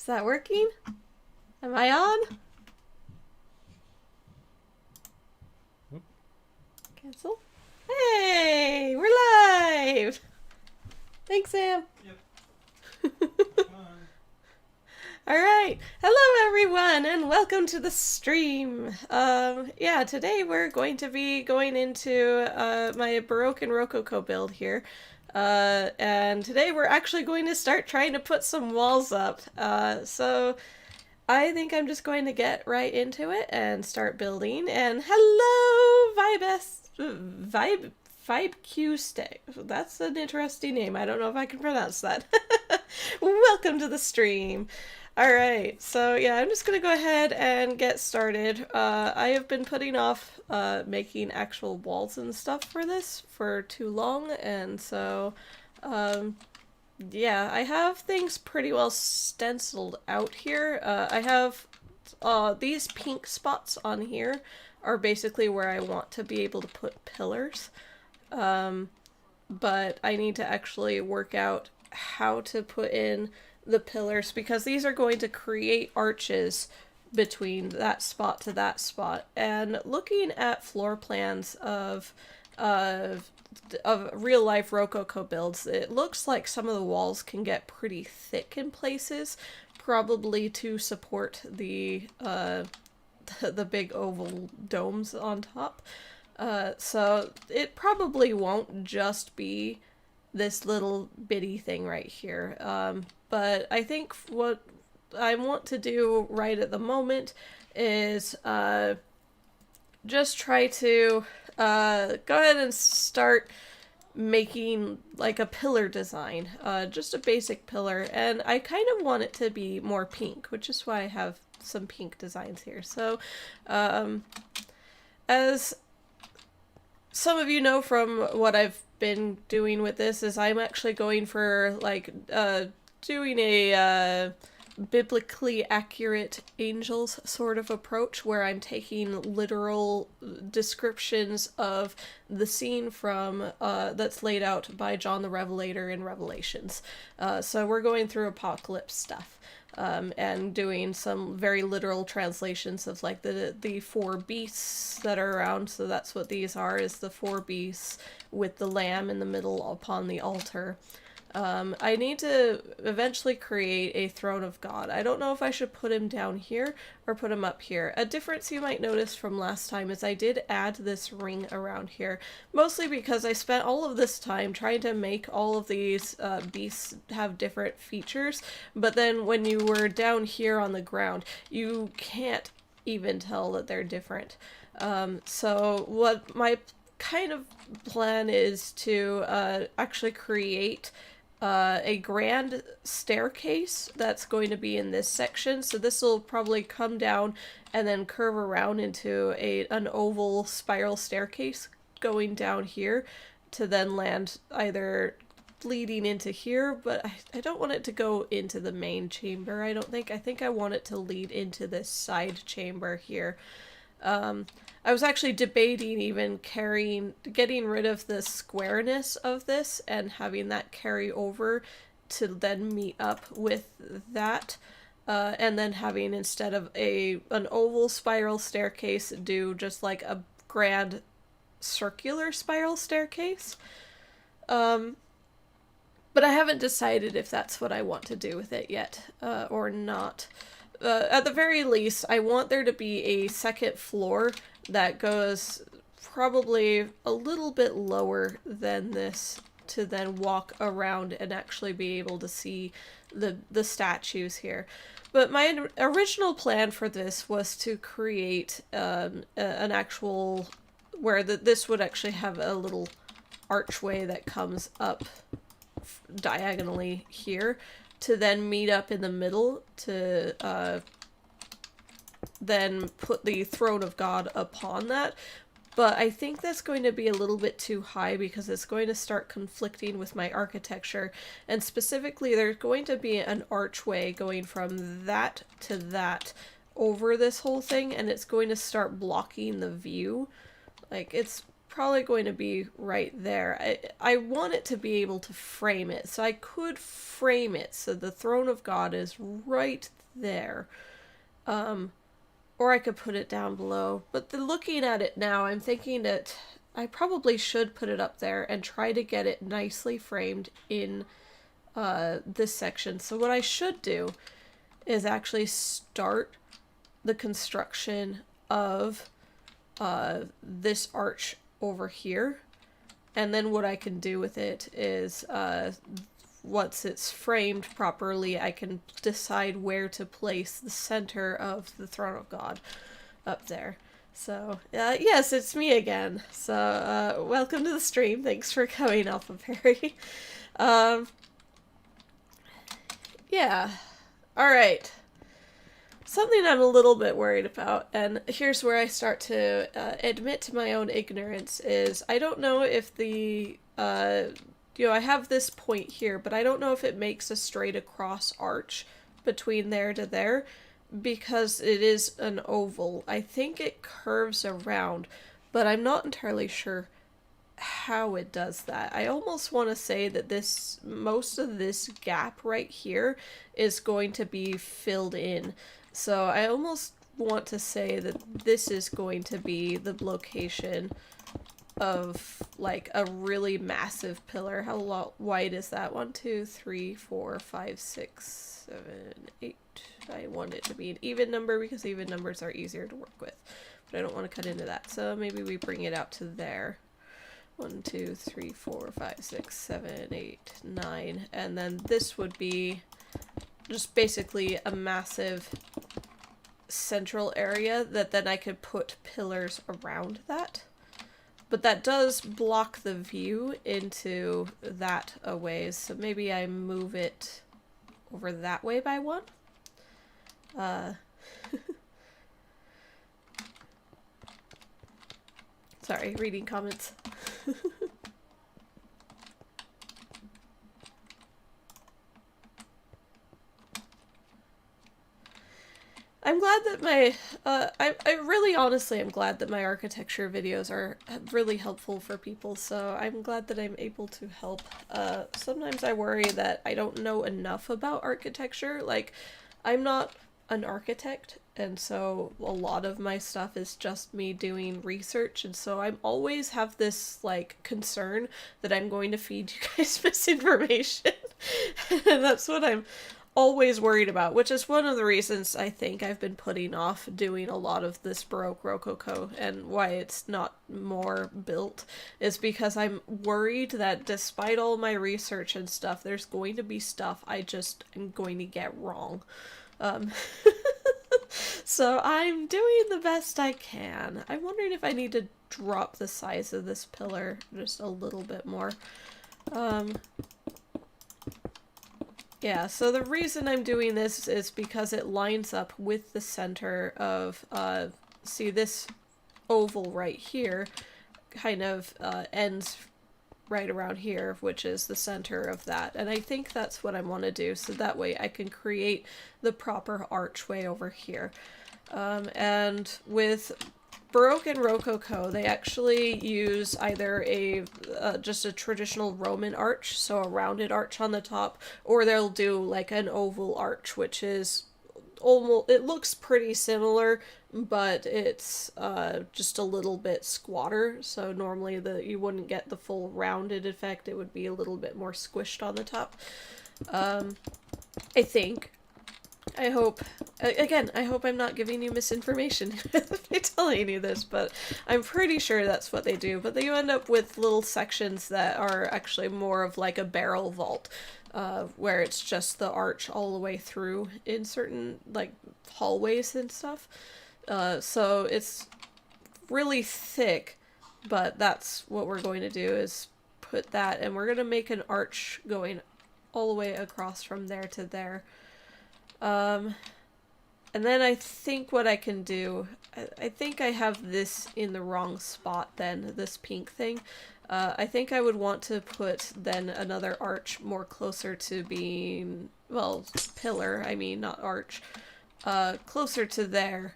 Is that working? Am I on? Oop. Cancel. Hey, we're live! Thanks, Sam. Yep. Fun. Alright, hello everyone and welcome to the stream. Yeah, today we're going to be going into my Baroque and Rococo build here. And today we're actually going to start trying to put some walls up. So I think I'm just going to get right into it and start building. And hello, Vibe Q Stay. That's an interesting name. I don't know if I can pronounce that. Welcome to the stream. Alright, so yeah, I'm just gonna go ahead and get started. I have been putting off making actual walls and stuff for this for too long, and so yeah, I have things pretty well stenciled out here. I have these pink spots on here are basically where I want to be able to put pillars. But I need to actually work out how to put in the pillars because these are going to create arches between that spot to that spot. And looking at floor plans of real life Rococo builds, it looks like some of the walls can get pretty thick in places, probably to support the big oval domes on top. So it probably won't just be this little bitty thing right here. But I think what I want to do right at the moment is just try to go ahead and start making like a pillar design, just a basic pillar, and I kind of want it to be more pink, which is why I have some pink designs here. So as some of you know from what I've been doing with this, is I'm actually going for like doing a biblically accurate angels sort of approach where I'm taking literal descriptions of the scene from that's laid out by John the Revelator in Revelations. So we're going through apocalypse stuff. And doing some very literal translations of like the four beasts that are around. So that's what these are, is the four beasts with the lamb in the middle upon the altar. I need to eventually create a throne of God. I don't know if I should put him down here or put him up here. A difference you might notice from last time is I did add this ring around here, mostly because I spent all of this time trying to make all of these beasts have different features, but then when you were down here on the ground, you can't even tell that they're different. So what my kind of plan is to actually create a grand staircase that's going to be in this section. So this will probably come down and then curve around into an oval spiral staircase going down here to then land either leading into here, but I don't want it to go into the main chamber, I don't think. I think I want it to lead into this side chamber here. I was actually debating even getting rid of the squareness of this and having that carry over to then meet up with that. And then having, instead of an oval spiral staircase, do just like a grand circular spiral staircase. But I haven't decided if that's what I want to do with it yet, or not. At the very least, I want there to be a second floor that goes probably a little bit lower than this to then walk around and actually be able to see the statues here. But my original plan for this was to create an actual, where this would actually have a little archway that comes up diagonally here to then meet up in the middle to then put the throne of God upon that. But I think that's going to be a little bit too high because it's going to start conflicting with my architecture. And specifically, there's going to be an archway going from that to that over this whole thing, and it's going to start blocking the view. Like, it's probably going to be right there. I want it to be able to frame it, so I could frame it so the throne of God is right there. Or I could put it down below. But looking at it now, I'm thinking that I probably should put it up there and try to get it nicely framed in this section. So what I should do is actually start the construction of this arch over here. And then what I can do with it is once it's framed properly, I can decide where to place the center of the throne of God up there. So, yes, it's me again. So, welcome to the stream. Thanks for coming, Alpha Perry. Yeah. Alright. Something I'm a little bit worried about, and here's where I start to admit to my own ignorance, is I don't know if the, I have this point here, but I don't know if it makes a straight across arch between there to there, because it is an oval. I think it curves around, but I'm not entirely sure how it does that. I almost want to say that most of this gap right here is going to be filled in. So I almost want to say that this is going to be the location of like a really massive pillar. How wide is that? 1, 2, 3, 4, 5, 6, 7, 8. I want it to be an even number because even numbers are easier to work with. But I don't want to cut into that. So maybe we bring it out to there. 1, 2, 3, 4, 5, 6, 7, 8, 9. And then this would be just basically a massive central area that then I could put pillars around that. But that does block the view into that a ways, so maybe I move it over that way by 1. Sorry, reading comments. I'm glad that my, I really honestly am glad that my architecture videos are really helpful for people, so I'm glad that I'm able to help. Sometimes I worry that I don't know enough about architecture. Like, I'm not an architect, and so a lot of my stuff is just me doing research, and so I always have this, like, concern that I'm going to feed you guys misinformation. And that's what I'm always worried about, which is one of the reasons I think I've been putting off doing a lot of this Baroque Rococo, and why it's not more built is because I'm worried that despite all my research and stuff, there's going to be stuff I just am going to get wrong. So I'm doing the best I can. I'm wondering if I need to drop the size of this pillar just a little bit more. Yeah, so the reason I'm doing this is because it lines up with the center of, see this oval right here kind of ends right around here, which is the center of that. And I think that's what I want to do, so that way I can create the proper archway over here. And with Baroque and Rococo, they actually use either just a traditional Roman arch, so a rounded arch on the top, or they'll do like an oval arch, which is almost, it looks pretty similar, but it's just a little bit squatter. So normally you wouldn't get the full rounded effect; it would be a little bit more squished on the top. I think. I hope, again, I hope I'm not giving you misinformation by telling you this, but I'm pretty sure that's what they do. But you end up with little sections that are actually more of like a barrel vault, where it's just the arch all the way through in certain, like, hallways and stuff. So it's really thick, but that's what we're going to do, is put that, and we're going to make an arch going all the way across from there to there. And then I think what I can do, I think I have this in the wrong spot then, this pink thing. I think I would want to put then another arch more closer to being, well, pillar, I mean, not arch, closer to there.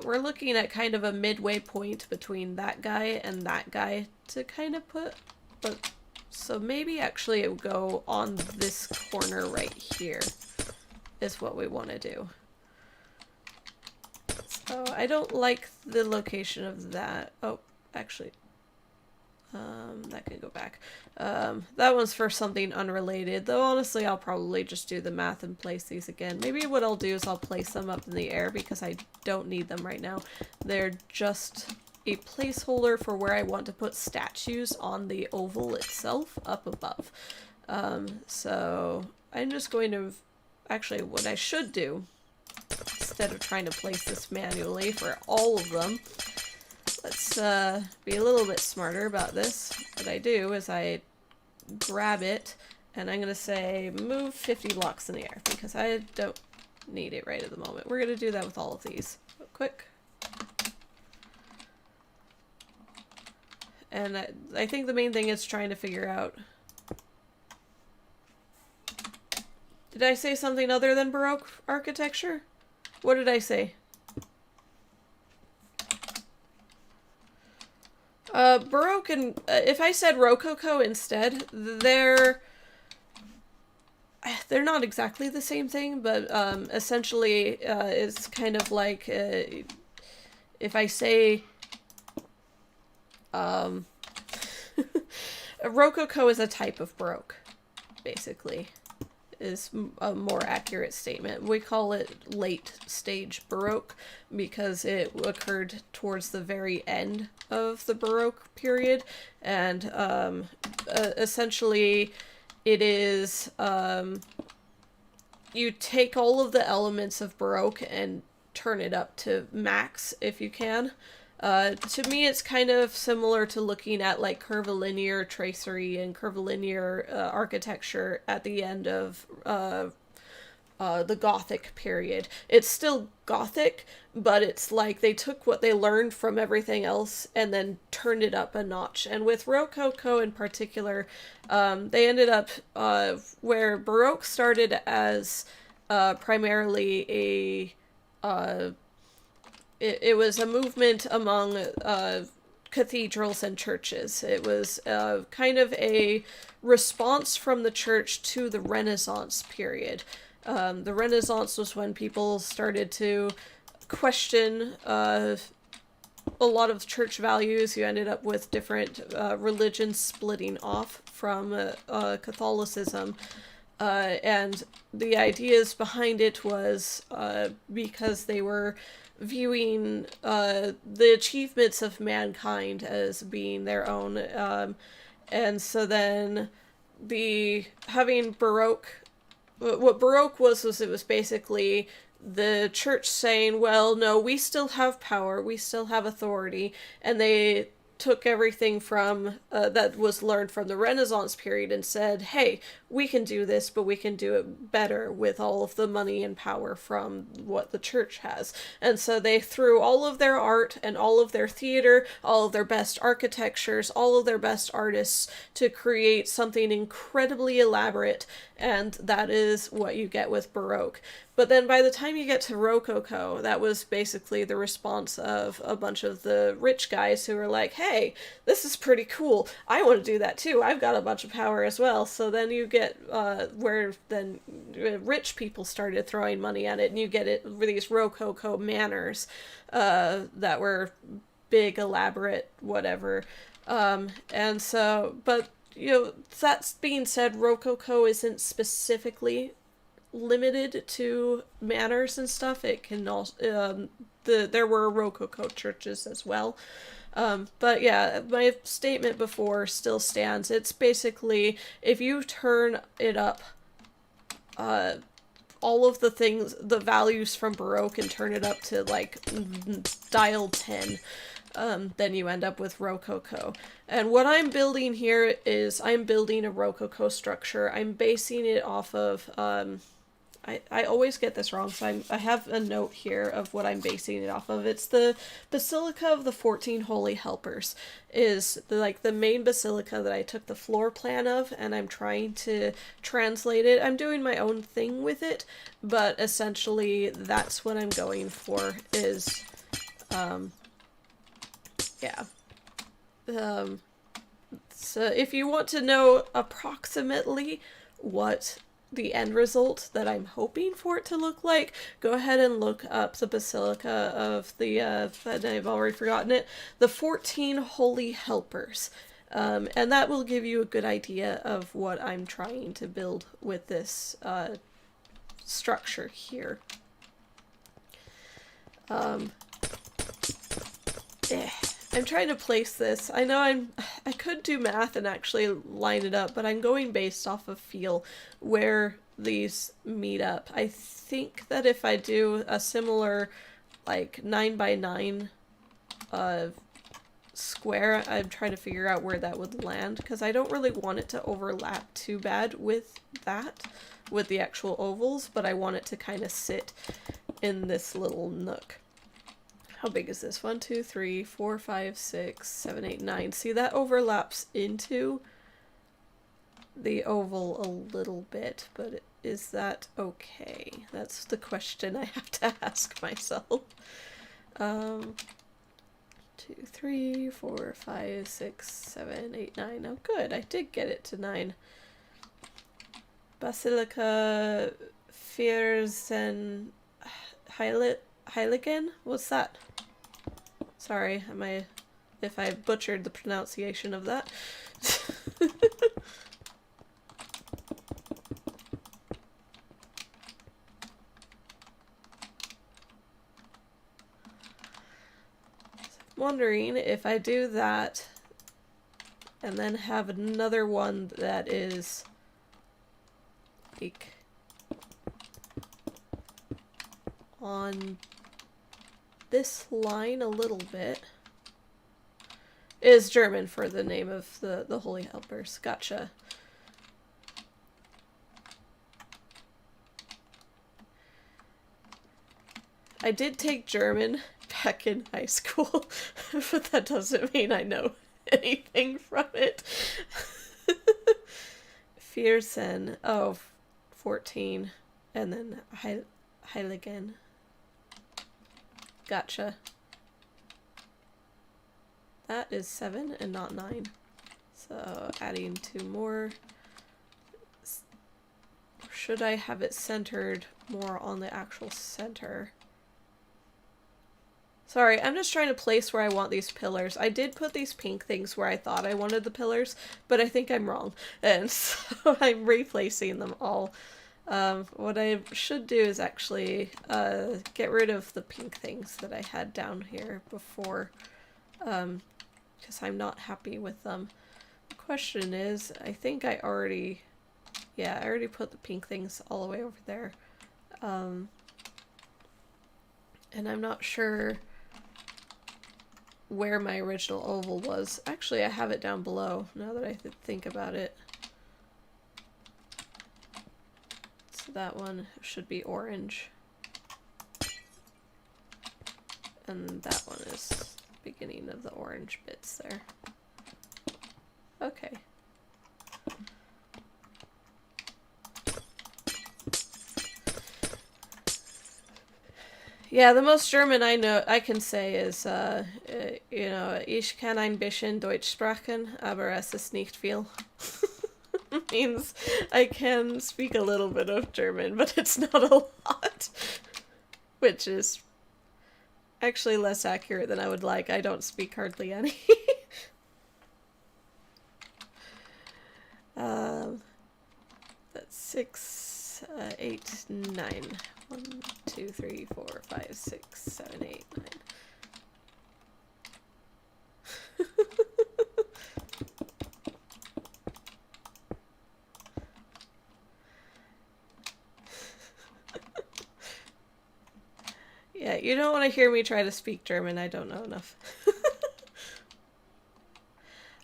we're looking at kind of a midway point between that guy and that guy to kind of put, but so maybe actually it would go on this corner right here is what we want to do. So I don't like the location of that. Oh, actually, that can go back. That one's for something unrelated, though honestly I'll probably just do the math and place these again. Maybe what I'll do is I'll place them up in the air because I don't need them right now. They're just a placeholder for where I want to put statues on the oval itself up above. So I'm just going to, actually what I should do, instead of trying to place this manually for all of them, let's be a little bit smarter about this. What I do is I grab it and I'm going to say move 50 blocks in the air because I don't need it right at the moment. We're going to do that with all of these. Real quick. And I think the main thing is trying to figure out... Did I say something other than Baroque architecture? What did I say? Baroque and... if I said Rococo instead, they're not exactly the same thing, but essentially it's kind of like... if I say... Rococo is a type of Baroque, basically, is a more accurate statement. We call it late stage Baroque because it occurred towards the very end of the Baroque period, and essentially it is you take all of the elements of Baroque and turn it up to max if you can. To me, it's kind of similar to looking at like curvilinear tracery and curvilinear architecture at the end of the Gothic period. It's still Gothic, but it's like they took what they learned from everything else and then turned it up a notch. And with Rococo in particular, they ended up where Baroque started as primarily a... It was a movement among cathedrals and churches. It was kind of a response from the church to the Renaissance period. The Renaissance was when people started to question a lot of church values. You ended up with different religions splitting off from Catholicism. And the ideas behind it was because they were viewing the achievements of mankind as being their own, and so then having Baroque, what Baroque was it was basically the church saying, well, no, we still have power, we still have authority, and they took everything from that was learned from the Renaissance period and said, hey, we can do this, but we can do it better with all of the money and power from what the church has. And so they threw all of their art and all of their theater, all of their best architectures, all of their best artists to create something incredibly elaborate, and that is what you get with Baroque. But then by the time you get to Rococo, that was basically the response of a bunch of the rich guys who were like, hey, this is pretty cool. I want to do that too. I've got a bunch of power as well. So then you get where then rich people started throwing money at it, and you get these Rococo manors that were big, elaborate, whatever. And so, but, you know, that being said, Rococo isn't specifically limited to manors and stuff. It can also there were Rococo churches as well, but yeah, my statement before still stands. It's basically, if you turn it up all of the things, the values from Baroque, and turn it up to like dial 10, then you end up with Rococo. And what I'm building here is I'm building a Rococo structure. I'm basing it off of I always get this wrong, so I have a note here of what I'm basing it off of. It's the Basilica of the 14 Holy Helpers, is the main basilica that I took the floor plan of, and I'm trying to translate it. I'm doing my own thing with it, but essentially that's what I'm going for, is Yeah. So if you want to know approximately what the end result that I'm hoping for it to look like, go ahead and look up the Basilica of the, and I've already forgotten it, the 14 Holy Helpers. And that will give you a good idea of what I'm trying to build with this structure here. I'm trying to place this. I know I could do math and actually line it up, but I'm going based off of feel where these meet up. I think that if I do a similar like 9x9 square, I'm trying to figure out where that would land, because I don't really want it to overlap too bad with that, with the actual ovals, but I want it to kind of sit in this little nook. How big is this? 1, 2, 3, 4, 5, 6, 7, 8, 9. See, that overlaps into the oval a little bit, but is that okay? That's the question I have to ask myself. 2, 3, 4, 5, 6, 7, 8, 9. Oh, good. I did get it to 9. Basilica Fiersen Heiligen? What's that? Sorry, if I butchered the pronunciation of that. Wondering if I do that and then have another one that is like on this line a little bit. Is German for the name of the Holy Helpers. Gotcha. I did take German back in high school, but that doesn't mean I know anything from it. Fiersen. Oh, 14. And then Heiligen. Gotcha. That is 7 and not 9. So adding 2 more. Should I have it centered more on the actual center? Sorry, I'm just trying to place where I want these pillars. I did put these pink things where I thought I wanted the pillars, but I think I'm wrong. And so I'm replacing them all. What I should do is actually get rid of the pink things that I had down here before, because I'm not happy with them. The question is, I think I already put the pink things all the way over there. And I'm not sure where my original oval was. Actually, I have it down below, now that I think about it. So that one should be orange. And that one is the beginning of the orange bits there. Okay. Yeah, the most German I can say is, you know, ich kann ein bisschen Deutsch sprechen, aber es ist nicht viel. Means I can speak a little bit of German, but it's not a lot. Which is actually less accurate than I would like. I don't speak hardly any. That's 6, 8, 9. 1, 2, 3, 4, 5, 6, 7, 8, 9. Yeah, you don't want to hear me try to speak German. I don't know enough.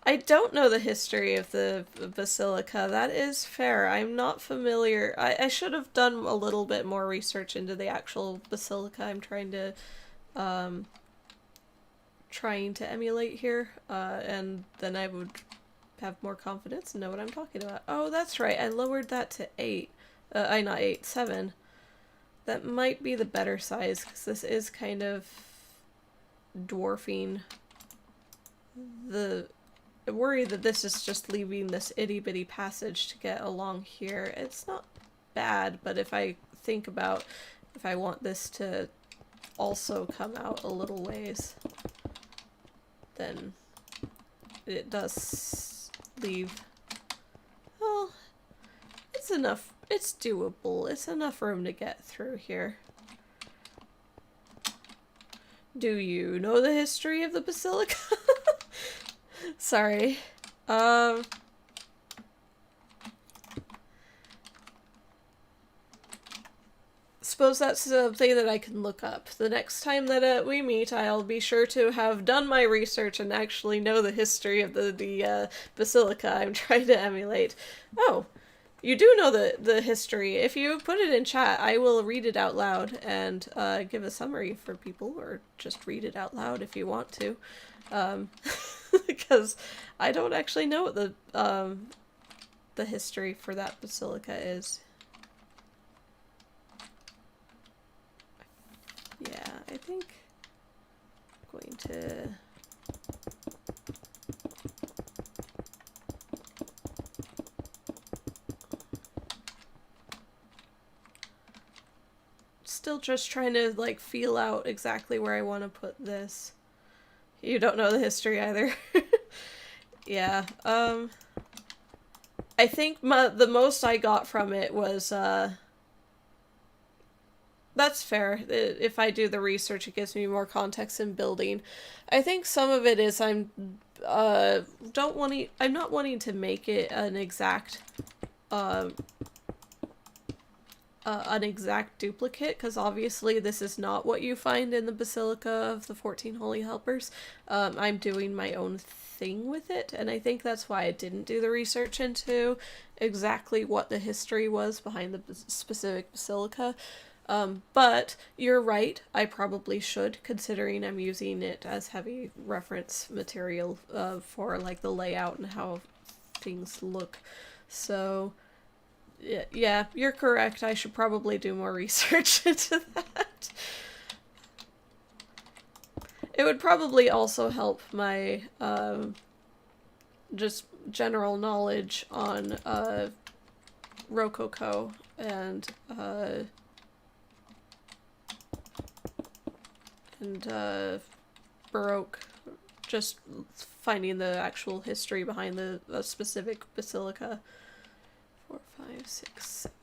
I don't know the history of the basilica. That is fair. I'm not familiar. I should have done a little bit more research into the actual basilica I'm trying to emulate here. And then I would have more confidence and know what I'm talking about. Oh, that's right. I lowered that to 8. Not 8, 7. That might be the better size, because this is kind of dwarfing the... I worry that this is just leaving this itty-bitty passage to get along here. It's not bad, but if I think about if I want this to also come out a little ways, then it does leave... Well, it's enough. It's doable. It's enough room to get through here. Do you know the history of the basilica? Sorry. Suppose that's something that I can look up. The next time that we meet, I'll be sure to have done my research and actually know the history of the basilica I'm trying to emulate. Oh, you do know the history. If you put it in chat, I will read it out loud and give a summary for people, or just read it out loud if you want to. Because I don't actually know what the history for that basilica is. Yeah, I think I'm going to... Still just trying to, like, feel out exactly where I want to put this. You don't know the history either. Yeah, I think the most I got from it was, that's fair. If I do the research, it gives me more context in building. I think some of it is I'm not wanting to make it an exact duplicate, because obviously this is not what you find in the Basilica of the 14 Holy Helpers. I'm doing my own thing with it, and I think that's why I didn't do the research into exactly what the history was behind the specific basilica. But you're right, I probably should, considering I'm using it as heavy reference material for like the layout and how things look. So yeah, you're correct. I should probably do more research into that. It would probably also help my just general knowledge on Rococo and Baroque, just finding the actual history behind the specific basilica. 4, 5, 6, 7.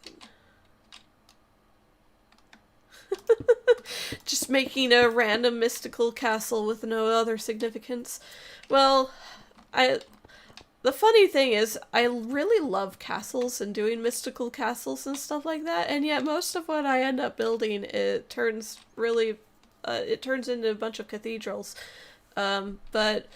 Just making a random mystical castle with no other significance. Well, the funny thing is, I really love castles and doing mystical castles and stuff like that, and yet most of what I end up building, it turns into a bunch of cathedrals. But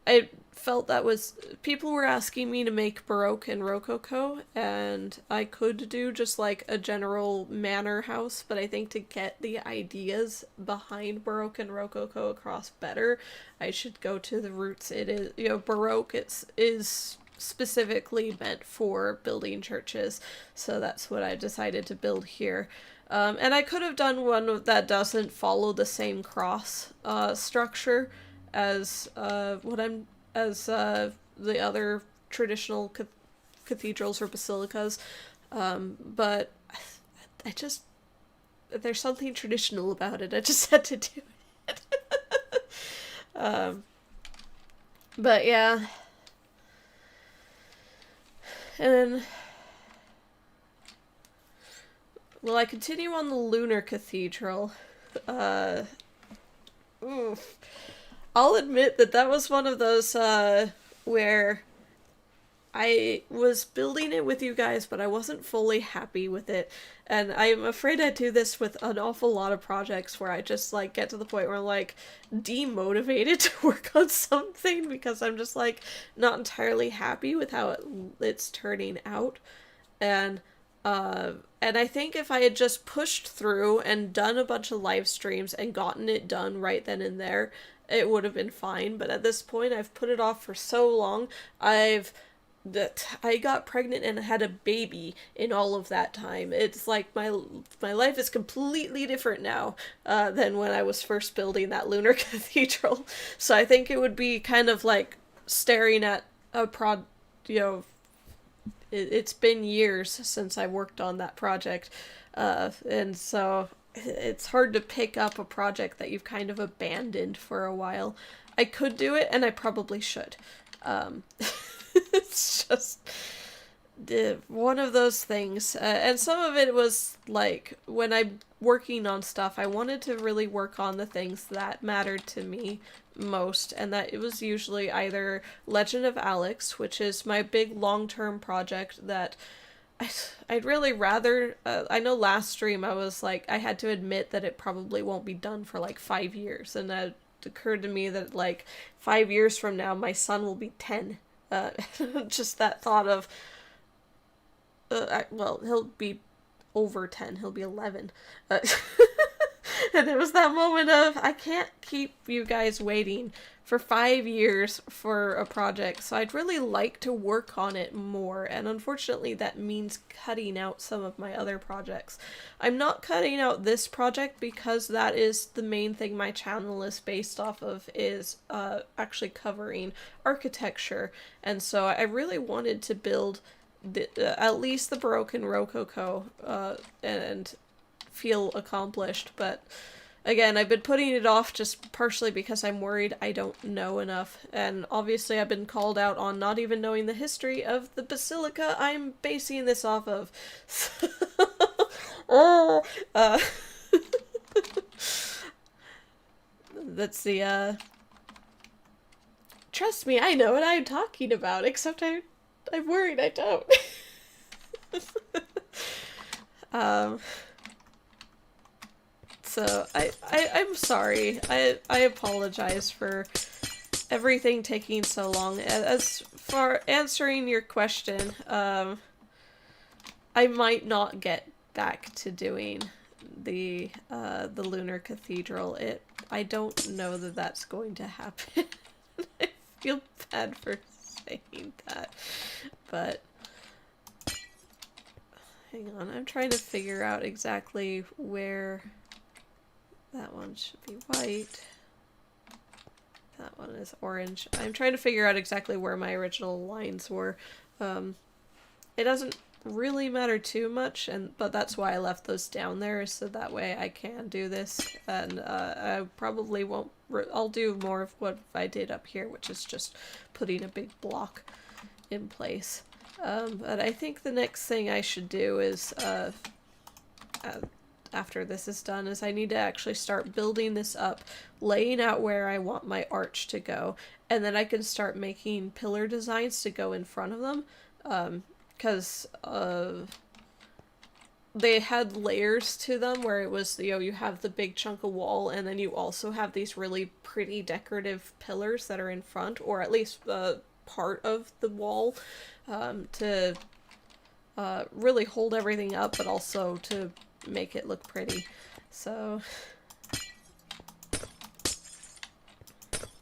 I felt that was... People were asking me to make Baroque and Rococo, and I could do just like a general manor house, but I think to get the ideas behind Baroque and Rococo across better, I should go to the roots. It is, Baroque is specifically meant for building churches, so that's what I decided to build here. And I could have done one that doesn't follow the same cross structure as the other traditional cathedrals or basilicas, but I just, there's something traditional about it. I just had to do it. But yeah, and then, will I continue on the Lunar Cathedral? Oof. I'll admit that was one of those, where I was building it with you guys, but I wasn't fully happy with it. And I'm afraid I do this with an awful lot of projects where I just, like, get to the point where I'm, like, demotivated to work on something because I'm just, like, not entirely happy with how it's turning out. And I think if I had just pushed through and done a bunch of live streams and gotten it done right then and there, it would have been fine. But at this point, I've put it off for so long. I've that I got pregnant and had a baby in all of that time. It's like my life is completely different now than when I was first building that lunar cathedral. So I think it would be kind of like staring at a you know, it's been years since I worked on that project, and so it's hard to pick up a project that you've kind of abandoned for a while. I could do it, and I probably should. Um, it's just one of those things. And some of it was like when I'm working on stuff, I wanted to really work on the things that mattered to me most, and that it was usually either Legend of Alex, which is my big long-term project that I'd really rather. I know last stream I was like, I had to admit that it probably won't be done for like 5 years, and that occurred to me that like 5 years from now my son will be 10. Just that thought of, well, he'll be over 10, he'll be 11. And it was that moment of, I can't keep you guys waiting for 5 years for a project, so I'd really like to work on it more, and unfortunately that means cutting out some of my other projects. I'm not cutting out this project because that is the main thing my channel is based off of, is actually covering architecture, and so I really wanted to build at least the Baroque and Rococo and feel accomplished, but again, I've been putting it off just partially because I'm worried I don't know enough, and obviously I've been called out on not even knowing the history of the basilica I'm basing this off of. Oh, that's the, trust me, I know what I'm talking about, except I'm worried I don't. So I'm sorry. I apologize for everything taking so long. As for answering your question, I might not get back to doing the lunar cathedral. I don't know that that's going to happen. I feel bad for saying that, but hang on, I'm trying to figure out exactly where. That one should be white. That one is orange. I'm trying to figure out exactly where my original lines were. It doesn't really matter too much, but that's why I left those down there, so that way I can do this. And I probably won't. I'll do more of what I did up here, which is just putting a big block in place. But I think the next thing I should do is after this is done, is I need to actually start building this up, laying out where I want my arch to go, and then I can start making pillar designs to go in front of them, because they had layers to them where it was, you know, you have the big chunk of wall, and then you also have these really pretty decorative pillars that are in front, or at least part of the wall, to really hold everything up, but also to make it look pretty. So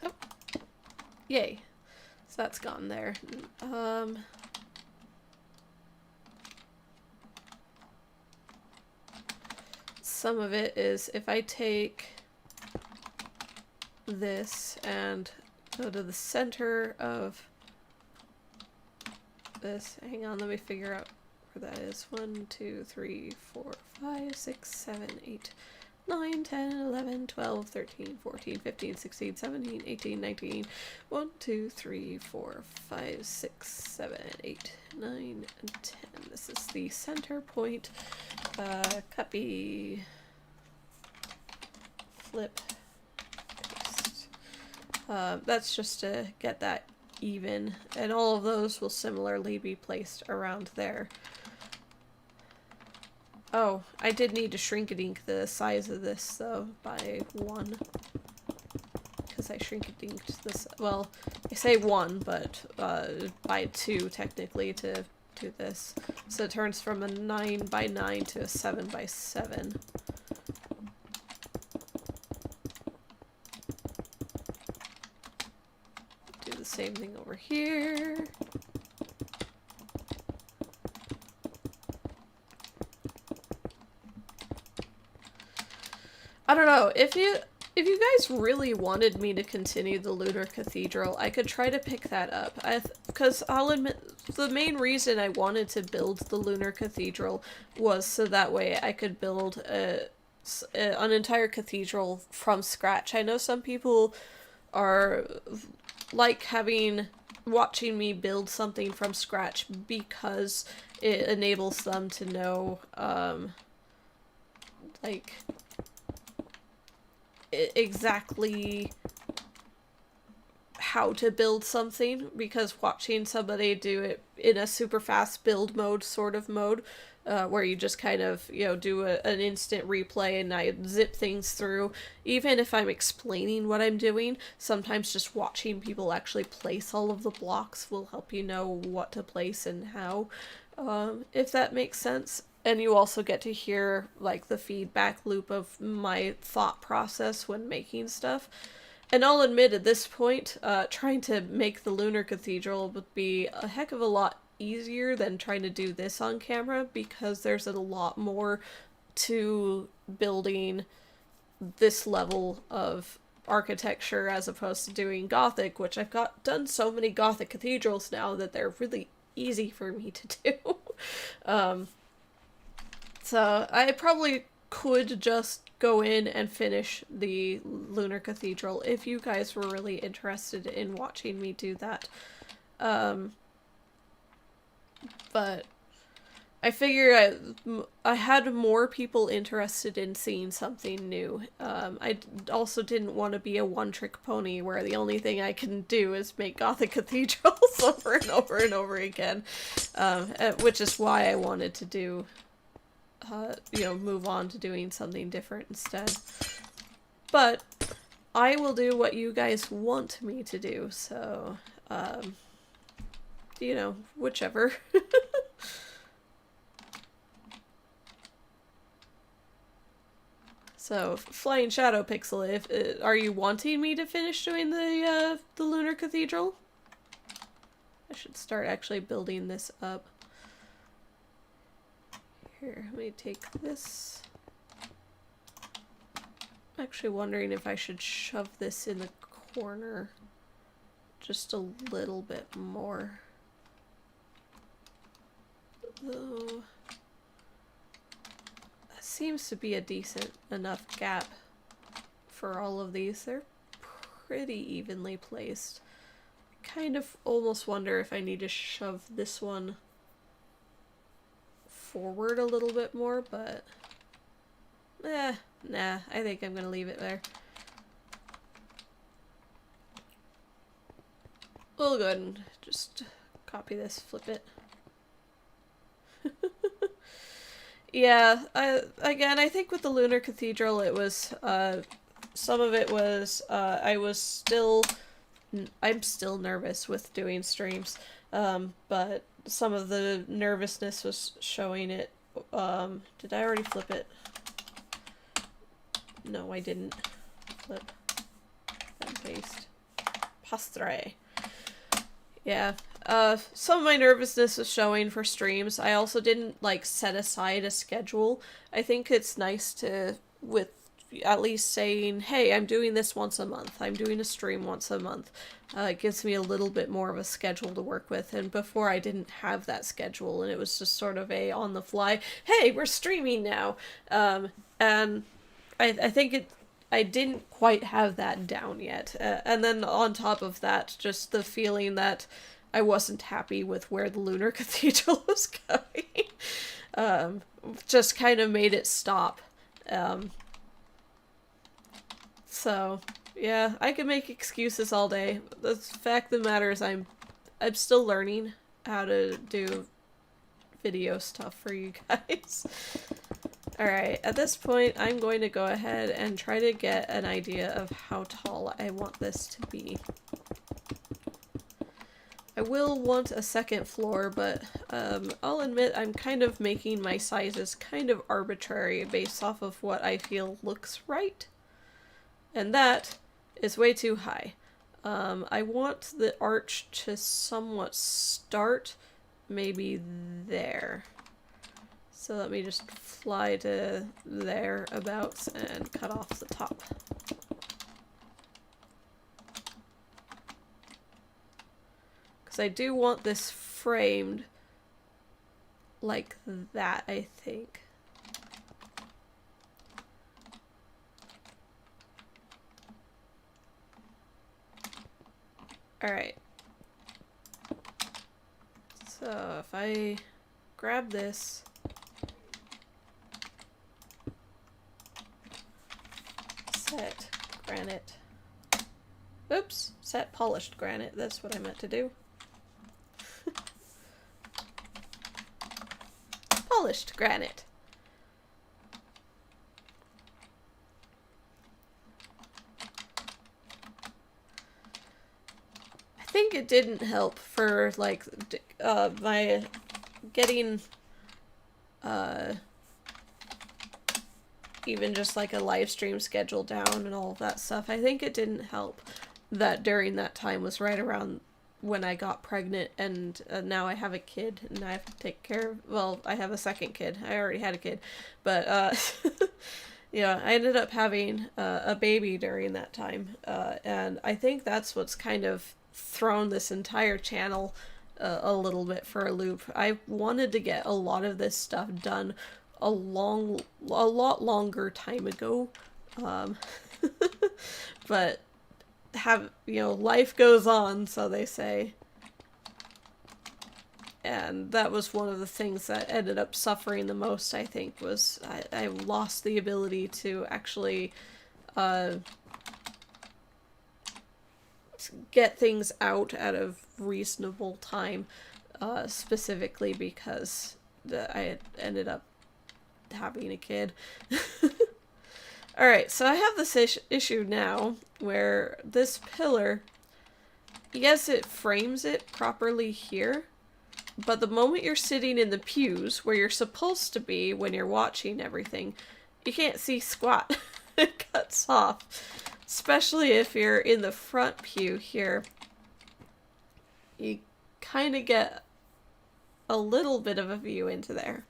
oh, yay, so that's gone there. Some of it is, if I take this and go to the center of this, hang on, let me figure out where that is. 1, 2, 3, 4, 5, 6, 7, 8, 9, 10, 11, 12, 13, 14, 15, 16, 17, 18, 19. 1, 2, 3, 4, 5, 6, 7, 8, 9, and 10. This is the center point. Copy. Flip. Paste. That's just to get that even, and all of those will similarly be placed around there. Oh, I did need to shrink-a-dink the size of this, though, by 1. Because I shrink-a-dinked this, well, I say 1, but by 2, technically, to do this. So it turns from a 9 by 9 to a 7 by 7. Do the same thing over here. I don't know, if you guys really wanted me to continue the Lunar Cathedral, I could try to pick that up. Because I'll admit, the main reason I wanted to build the Lunar Cathedral was so that way I could build an entire cathedral from scratch. I know some people are like watching me build something from scratch because it enables them to know, like, exactly how to build something, because watching somebody do it in a super fast build mode sort of mode, where you just kind of, you know, do an instant replay and I zip things through, even if I'm explaining what I'm doing, sometimes just watching people actually place all of the blocks will help you know what to place and how, if that makes sense. And you also get to hear, like, the feedback loop of my thought process when making stuff. And I'll admit, at this point, trying to make the Lunar Cathedral would be a heck of a lot easier than trying to do this on camera, because there's a lot more to building this level of architecture as opposed to doing Gothic, which I've done so many Gothic cathedrals now that they're really easy for me to do. So I probably could just go in and finish the Lunar Cathedral if you guys were really interested in watching me do that. But I figure I had more people interested in seeing something new. I also didn't want to be a one-trick pony where the only thing I can do is make Gothic cathedrals over and over and over again, which is why I wanted to do, you know, move on to doing something different instead. But I will do what you guys want me to do, so, you know, whichever. So, Flying Shadow Pixel, if are you wanting me to finish doing the Lunar Cathedral? I should start actually building this up. Here, let me take this. I'm actually wondering if I should shove this in the corner just a little bit more. Though that seems to be a decent enough gap for all of these. They're pretty evenly placed. I kind of almost wonder if I need to shove this one forward a little bit more, but nah, I think I'm gonna leave it there. We'll go ahead and just copy this, flip it. Yeah, I think with the Lunar Cathedral it was, some of it was, I'm still nervous with doing streams, but some of the nervousness was showing it. Did I already flip it? No, I didn't. Flip and paste. Pastre. Yeah. Some of my nervousness was showing for streams. I also didn't, like, set aside a schedule. I think it's nice to, with at least saying, hey, I'm doing this once a month. I'm doing a stream once a month. It gives me a little bit more of a schedule to work with. And before I didn't have that schedule, and it was just sort of a on the fly, hey, we're streaming now. And I think I didn't quite have that down yet. And then on top of that, just the feeling that I wasn't happy with where the Lunar Cathedral was going. Just kind of made it stop. So, yeah, I can make excuses all day. The fact of the matter is I'm still learning how to do video stuff for you guys. Alright, at this point, I'm going to go ahead and try to get an idea of how tall I want this to be. I will want a second floor, but I'll admit I'm kind of making my sizes kind of arbitrary based off of what I feel looks right. And that is way too high. I want the arch to somewhat start maybe there. So let me just fly to thereabouts and cut off the top. Because I do want this framed like that, I think. Alright. So if I grab this, set granite. Oops, set polished granite. That's what I meant to do. Polished granite. I think it didn't help for like my getting even just like a live stream schedule down and all of that stuff. I think it didn't help that during that time was right around when I got pregnant, and now I have a kid and I have to take care of, well, I have a second kid. I already had a kid, but yeah, I ended up having a baby during that time, and I think that's what's kind of thrown this entire channel a little bit for a loop. I wanted to get a lot of this stuff done a lot longer time ago, but life goes on, so they say, and that was one of the things that ended up suffering the most, I think, was I lost the ability to actually get things out of reasonable time, specifically because I had ended up having a kid. Alright, so I have this issue now where this pillar, yes, it frames it properly here, but the moment you're sitting in the pews where you're supposed to be when you're watching everything, you can't see squat. It cuts off. Especially if you're in the front pew here. You kind of get a little bit of a view into there.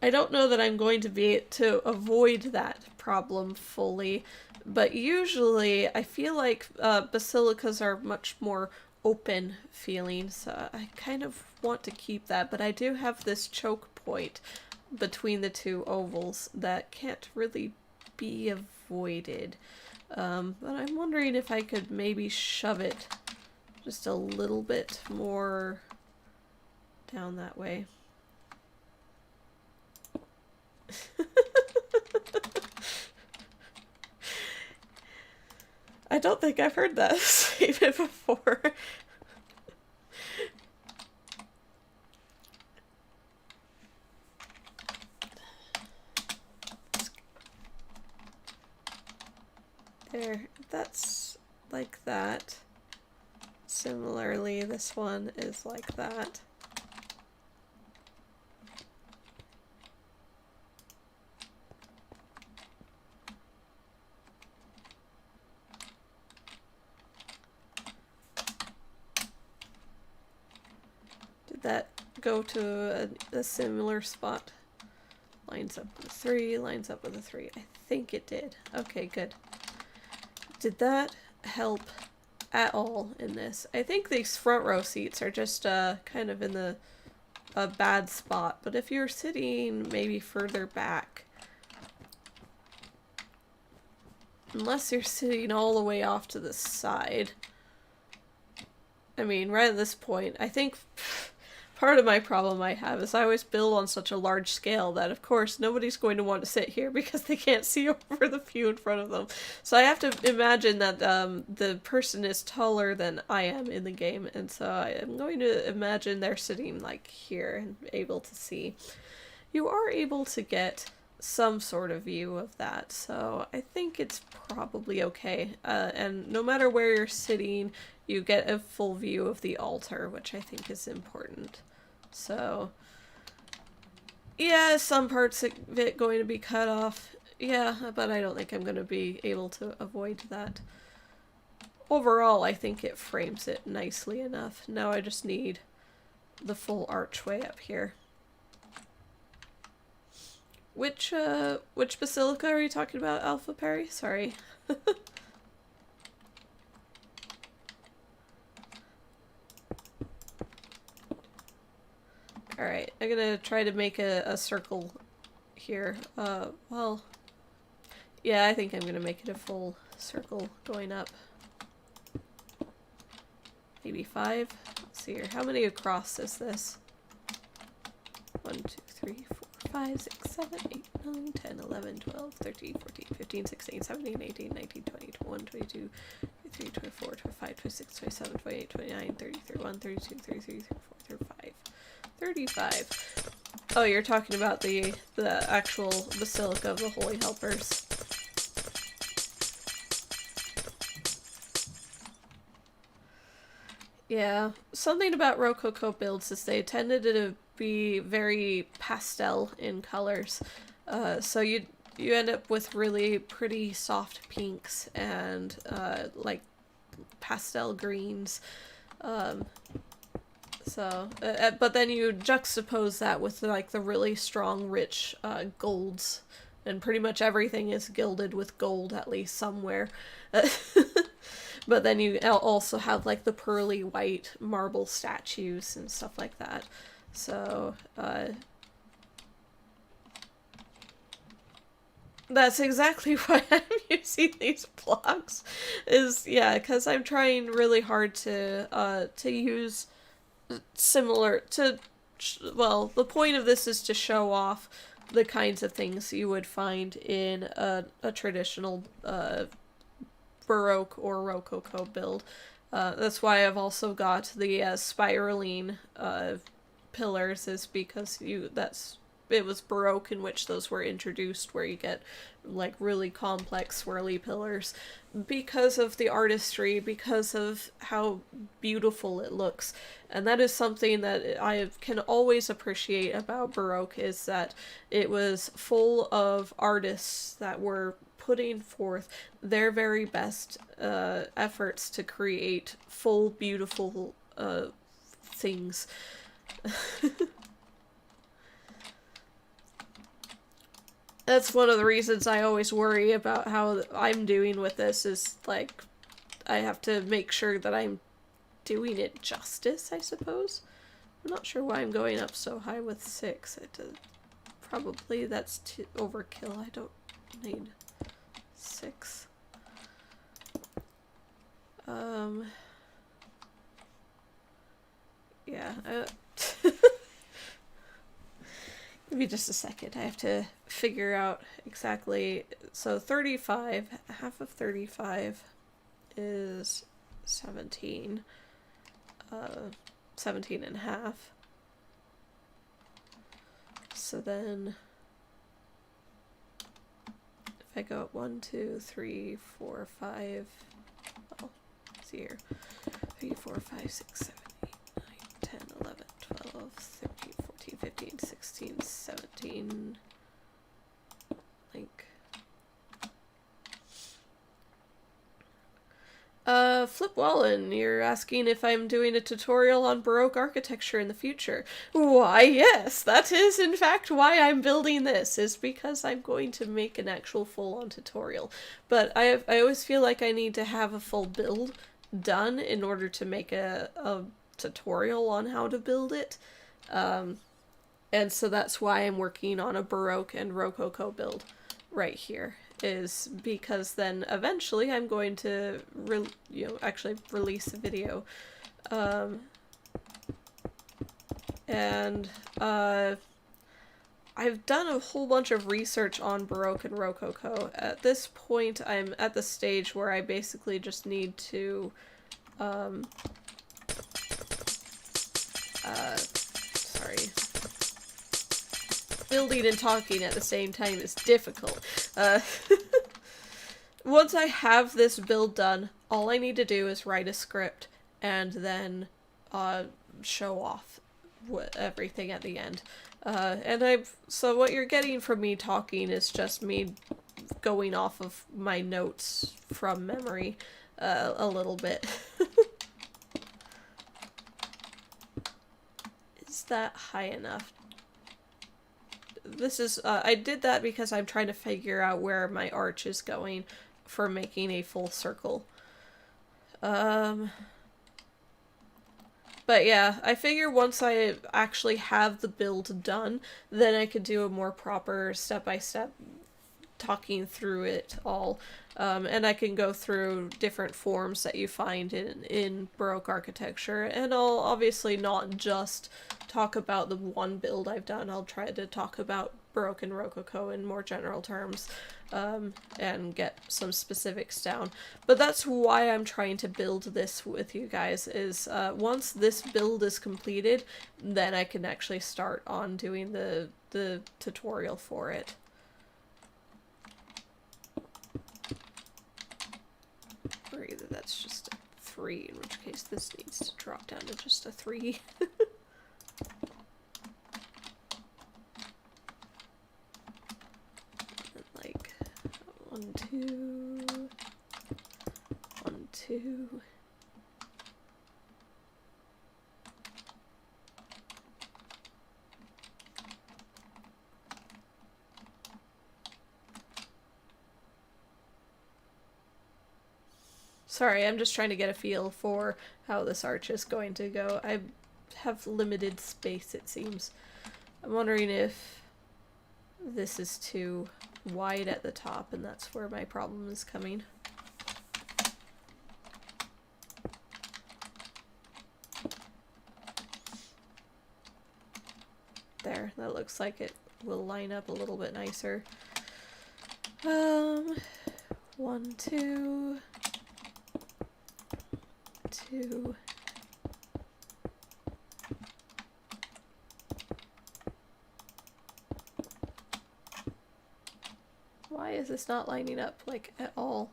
I don't know that I'm going to be able to avoid that problem fully, but usually I feel like basilicas are much more open feeling, so I kind of want to keep that, but I do have this choke point between the two ovals that can't really be avoided. But I'm wondering if I could maybe shove it just a little bit more down that way. I don't think I've heard that statement before. There, that's like that. Similarly, this one is like that. Did that go to a similar spot? Lines up with a 3, lines up with a 3. I think it did. Okay, good. Did that help at all in this? I think these front row seats are just kind of in a bad spot, but if you're sitting maybe further back, unless you're sitting all the way off to the side, I mean, right at this point, I think part of my problem I have is I always build on such a large scale that, of course, nobody's going to want to sit here because they can't see over the pew in front of them. So I have to imagine that the person is taller than I am in the game, and so I am going to imagine they're sitting, like, here and able to see. You are able to get some sort of view of that, so I think it's probably okay. And no matter where you're sitting, you get a full view of the altar, which I think is important. So, yeah, some parts of it going to be cut off. Yeah, but I don't think I'm going to be able to avoid that. Overall, I think it frames it nicely enough. Now I just need the full archway up here. Which basilica are you talking about, Alpha Perry? Sorry. Alright, I'm gonna try to make a circle here. Well, yeah, I think I'm gonna make it a full circle going up. Maybe 5? Let's see here. How many across is this? 1, 2, 3, 4, 5, 6, 7, 8, 9, 10, 11, 12, 13, 14, 15, 16, 17, 18, 19, 20, 21, 22, 23, 24, 25, 26, 27, 28, 29, 30, 31, 32, 33, 34, 35. 35. Oh, you're talking about the actual Basilica of the Holy Helpers. Yeah, something about Rococo builds is they tended to be very pastel in colors. So you end up with really pretty soft pinks and like pastel greens. But then you juxtapose that with like the really strong, rich golds, and pretty much everything is gilded with gold at least somewhere. But then you also have like the pearly white marble statues and stuff like that. So that's exactly why I'm using these blocks. Is yeah, because I'm trying really hard to use similar to, well, the point of this is to show off the kinds of things you would find in a traditional Baroque or Rococo build. That's why I've also got the spiraling pillars, is because it was Baroque in which those were introduced, where you get like really complex swirly pillars because of the artistry, because of how beautiful it looks. And that is something that I can always appreciate about Baroque, is that it was full of artists that were putting forth their very best efforts to create full, beautiful things. That's one of the reasons I always worry about how I'm doing with this, is like I have to make sure that I'm doing it justice, I suppose. I'm not sure why I'm going up so high with 6. Probably that's too overkill. I don't need 6. Yeah. Give me just a second. I have to figure out exactly. So 35, half of 35 is 17. 17 and a half. So then if I go up 1, 2, 3, 4, 5, well, let's see here. 3, 4, 5, 6, 7, 8, 9, 10, 11, 12, 13, 14, 15, 16, 17, like, Flip Wallen, you're asking if I'm doing a tutorial on Baroque architecture in the future. Why, yes, that is in fact why I'm building this, is because I'm going to make an actual full-on tutorial. But I always feel like I need to have a full build done in order to make a tutorial on how to build it. And so that's why I'm working on a Baroque and Rococo build right here, is because then eventually I'm going to actually release a video. I've done a whole bunch of research on Baroque and Rococo. At this point, I'm at the stage where I basically just need to sorry. Building and talking at the same time is difficult. Once I have this build done, all I need to do is write a script and then show off everything at the end. So what you're getting from me talking is just me going off of my notes from memory a little bit. just that high enough. This is, I did that because I'm trying to figure out where my arch is going for making a full circle. But yeah, I figure once I actually have the build done, then I could do a more proper step-by-step talking through it all. And I can go through different forms that you find in Baroque architecture, and I'll obviously not just talk about the one build I've done. I'll try to talk about Baroque and Rococo in more general terms, and get some specifics down. But that's why I'm trying to build this with you guys, is once this build is completed, then I can actually start on doing the tutorial for it. Or either that's just a 3, in which case this needs to drop down to just a 3. And like 1, 2, 1, 2. Sorry, I'm just trying to get a feel for how this arch is going to go. I have limited space, it seems. I'm wondering if this is too wide at the top, and that's where my problem is coming. There, that looks like it will line up a little bit nicer. 1, 2... 2. Why is this not lining up, like, at all?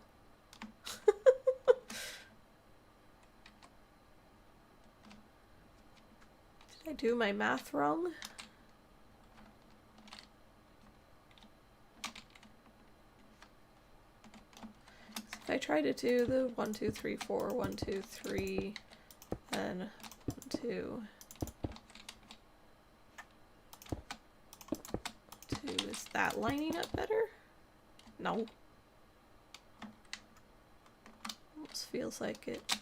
Did I do my math wrong? If I try to do the 1, 2, 3, 4, 1, 2, 3, and 1, 2, 2, is that lining up better? No. Almost feels like it.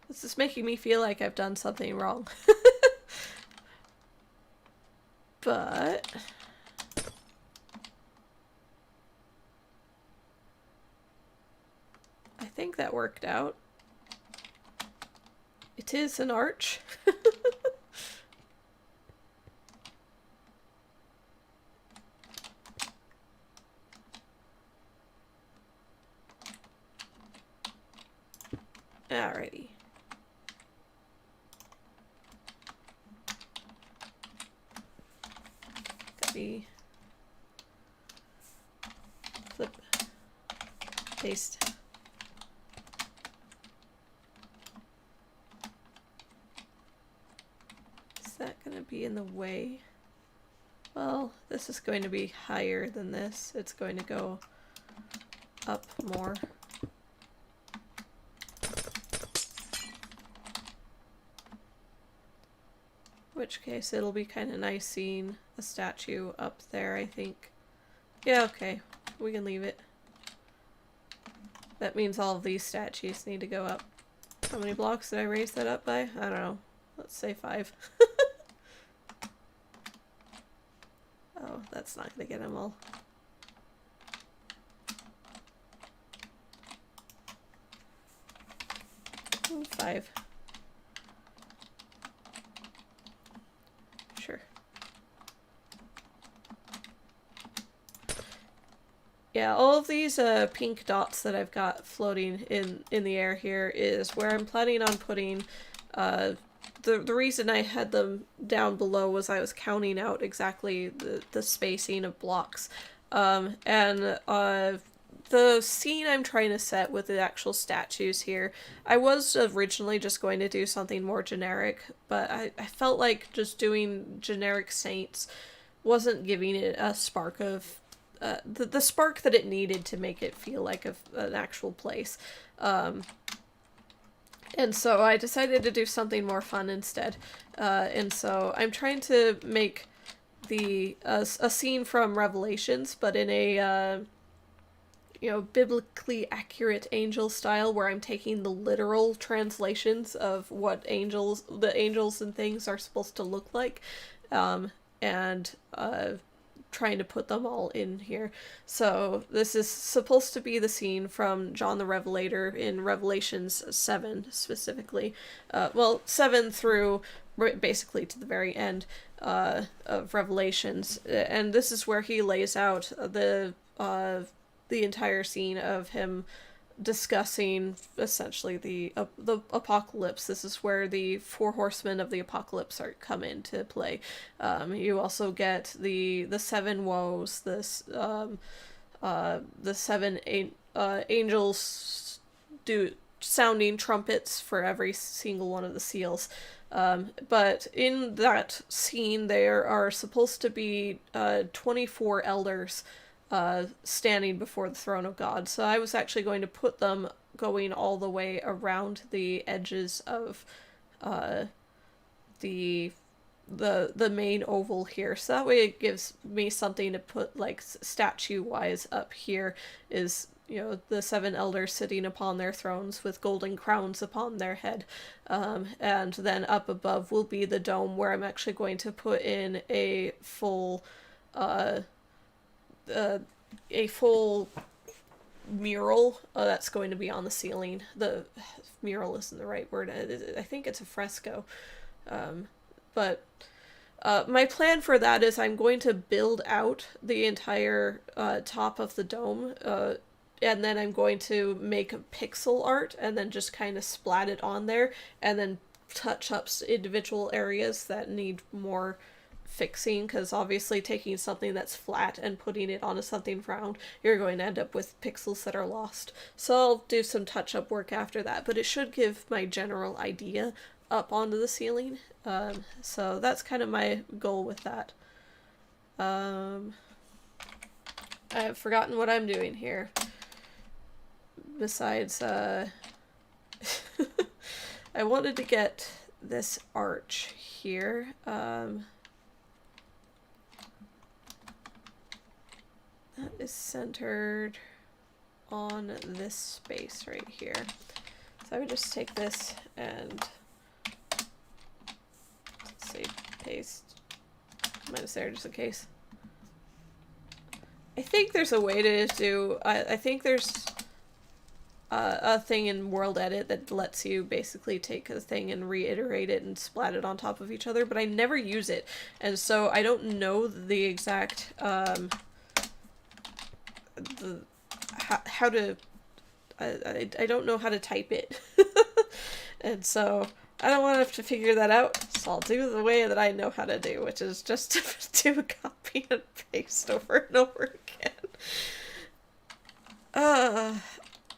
This is making me feel like I've done something wrong. But I think that worked out. It is an arch. Alrighty. Flip, paste. Is that gonna be in the way? Well, this is going to be higher than this. It's going to go up more. In which case it'll be kind of nice seeing a statue up there, I think. Yeah, okay. We can leave it. That means all of these statues need to go up. How many blocks did I raise that up by? I don't know. Let's say 5. Oh, that's not gonna get them all. Oh, 5. Sure. Yeah, all of these pink dots that I've got floating in the air here is where I'm planning on putting, the reason I had them down below was I was counting out exactly the spacing of blocks. And the scene I'm trying to set with the actual statues here, I was originally just going to do something more generic, but I felt like just doing generic saints wasn't giving it a spark of the spark that it needed to make it feel like an actual place. And so I decided to do something more fun instead. And so I'm trying to make a scene from Revelations, but in a biblically accurate angel style, where I'm taking the literal translations of what the angels and things are supposed to look like, and trying to put them all in here. So this is supposed to be the scene from John the Revelator in Revelations 7 specifically. 7 through basically to the very end of Revelations. And this is where he lays out the entire scene of him discussing essentially the apocalypse. This is where the four horsemen of the apocalypse come into play. You also get the seven woes, the seven angels sounding trumpets for every single one of the seals. But in that scene, there are supposed to be 24 elders standing before the throne of God. So I was actually going to put them going all the way around the edges of the main oval here. So that way it gives me something to put like statue-wise up here is, the seven elders sitting upon their thrones with golden crowns upon their head. And then up above will be the dome, where I'm actually going to put in a full mural that's going to be on the ceiling. The mural isn't the right word. I think it's a fresco. But my plan for that is I'm going to build out the entire top of the dome, and then I'm going to make a pixel art and then just kind of splat it on there, and then touch up individual areas that need more fixing, because obviously taking something that's flat and putting it onto something round, you're going to end up with pixels that are lost. So I'll do some touch-up work after that, but it should give my general idea up onto the ceiling. So that's kind of my goal with that. I have forgotten what I'm doing here. Besides, I wanted to get this arch here. That is centered on this space right here. So I would just take this and, let's see, paste minus there just in case. I think there's a way to do, I think there's a thing in World Edit that lets you basically take a thing and reiterate it and splat it on top of each other, but I never use it, and so I don't know the exact how to I don't know how to type it. And so I don't want to have to figure that out, so I'll do the way that I know how to do, which is just to do a copy and paste over and over again.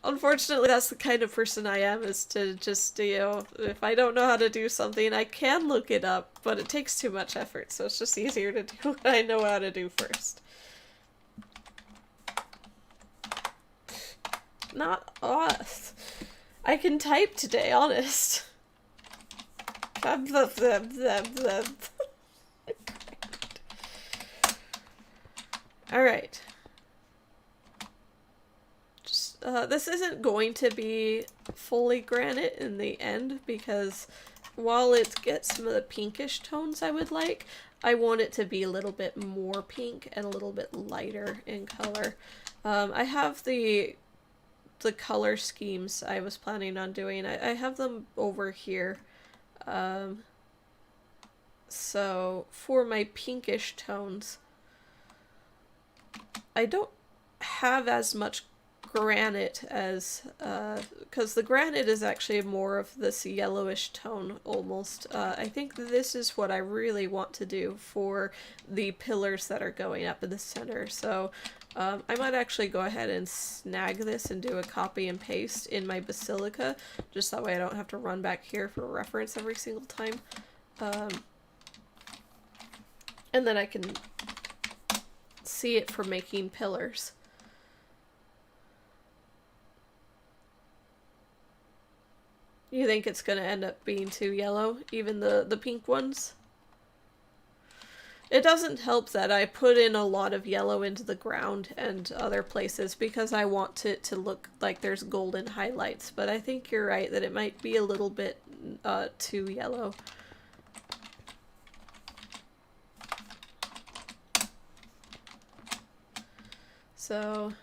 Unfortunately, that's the kind of person I am, is to just, if I don't know how to do something, I can look it up, but it takes too much effort, so it's just easier to do what I know how to do first. Not us. I can type today, honest. Alright. This isn't going to be fully granite in the end, because while it gets some of the pinkish tones I would like, I want it to be a little bit more pink and a little bit lighter in color. I have the color schemes I was planning on doing. I have them over here. So for my pinkish tones, I don't have as much granite as, because the granite is actually more of this yellowish tone almost. I think this is what I really want to do for the pillars that are going up in the center. So I might actually go ahead and snag this and do a copy and paste in my Basilica, just that way I don't have to run back here for reference every single time. And then I can see it for making pillars. You think it's gonna end up being too yellow, even the pink ones? It doesn't help that I put in a lot of yellow into the ground and other places because I want it to look like there's golden highlights, but I think you're right that it might be a little bit too yellow. So,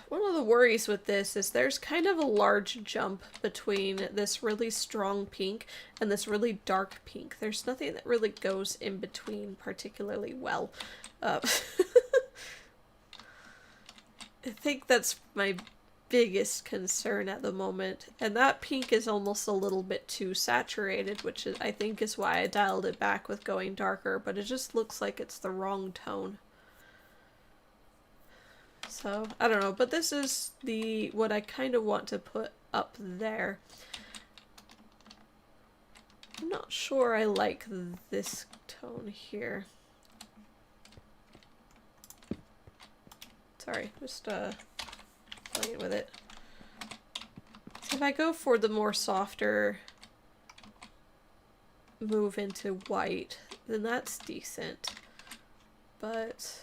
one of the worries with this is there's kind of a large jump between this really strong pink and this really dark pink. There's nothing that really goes in between particularly well. I think that's my biggest concern at the moment. And that pink is almost a little bit too saturated, which is, I think is why I dialed it back with going darker, but it just looks like it's the wrong tone. So, I don't know, but this is what I kind of want to put up there. I'm not sure I like this tone here. Sorry, just playing with it. So if I go for the more softer move into white, then that's decent. But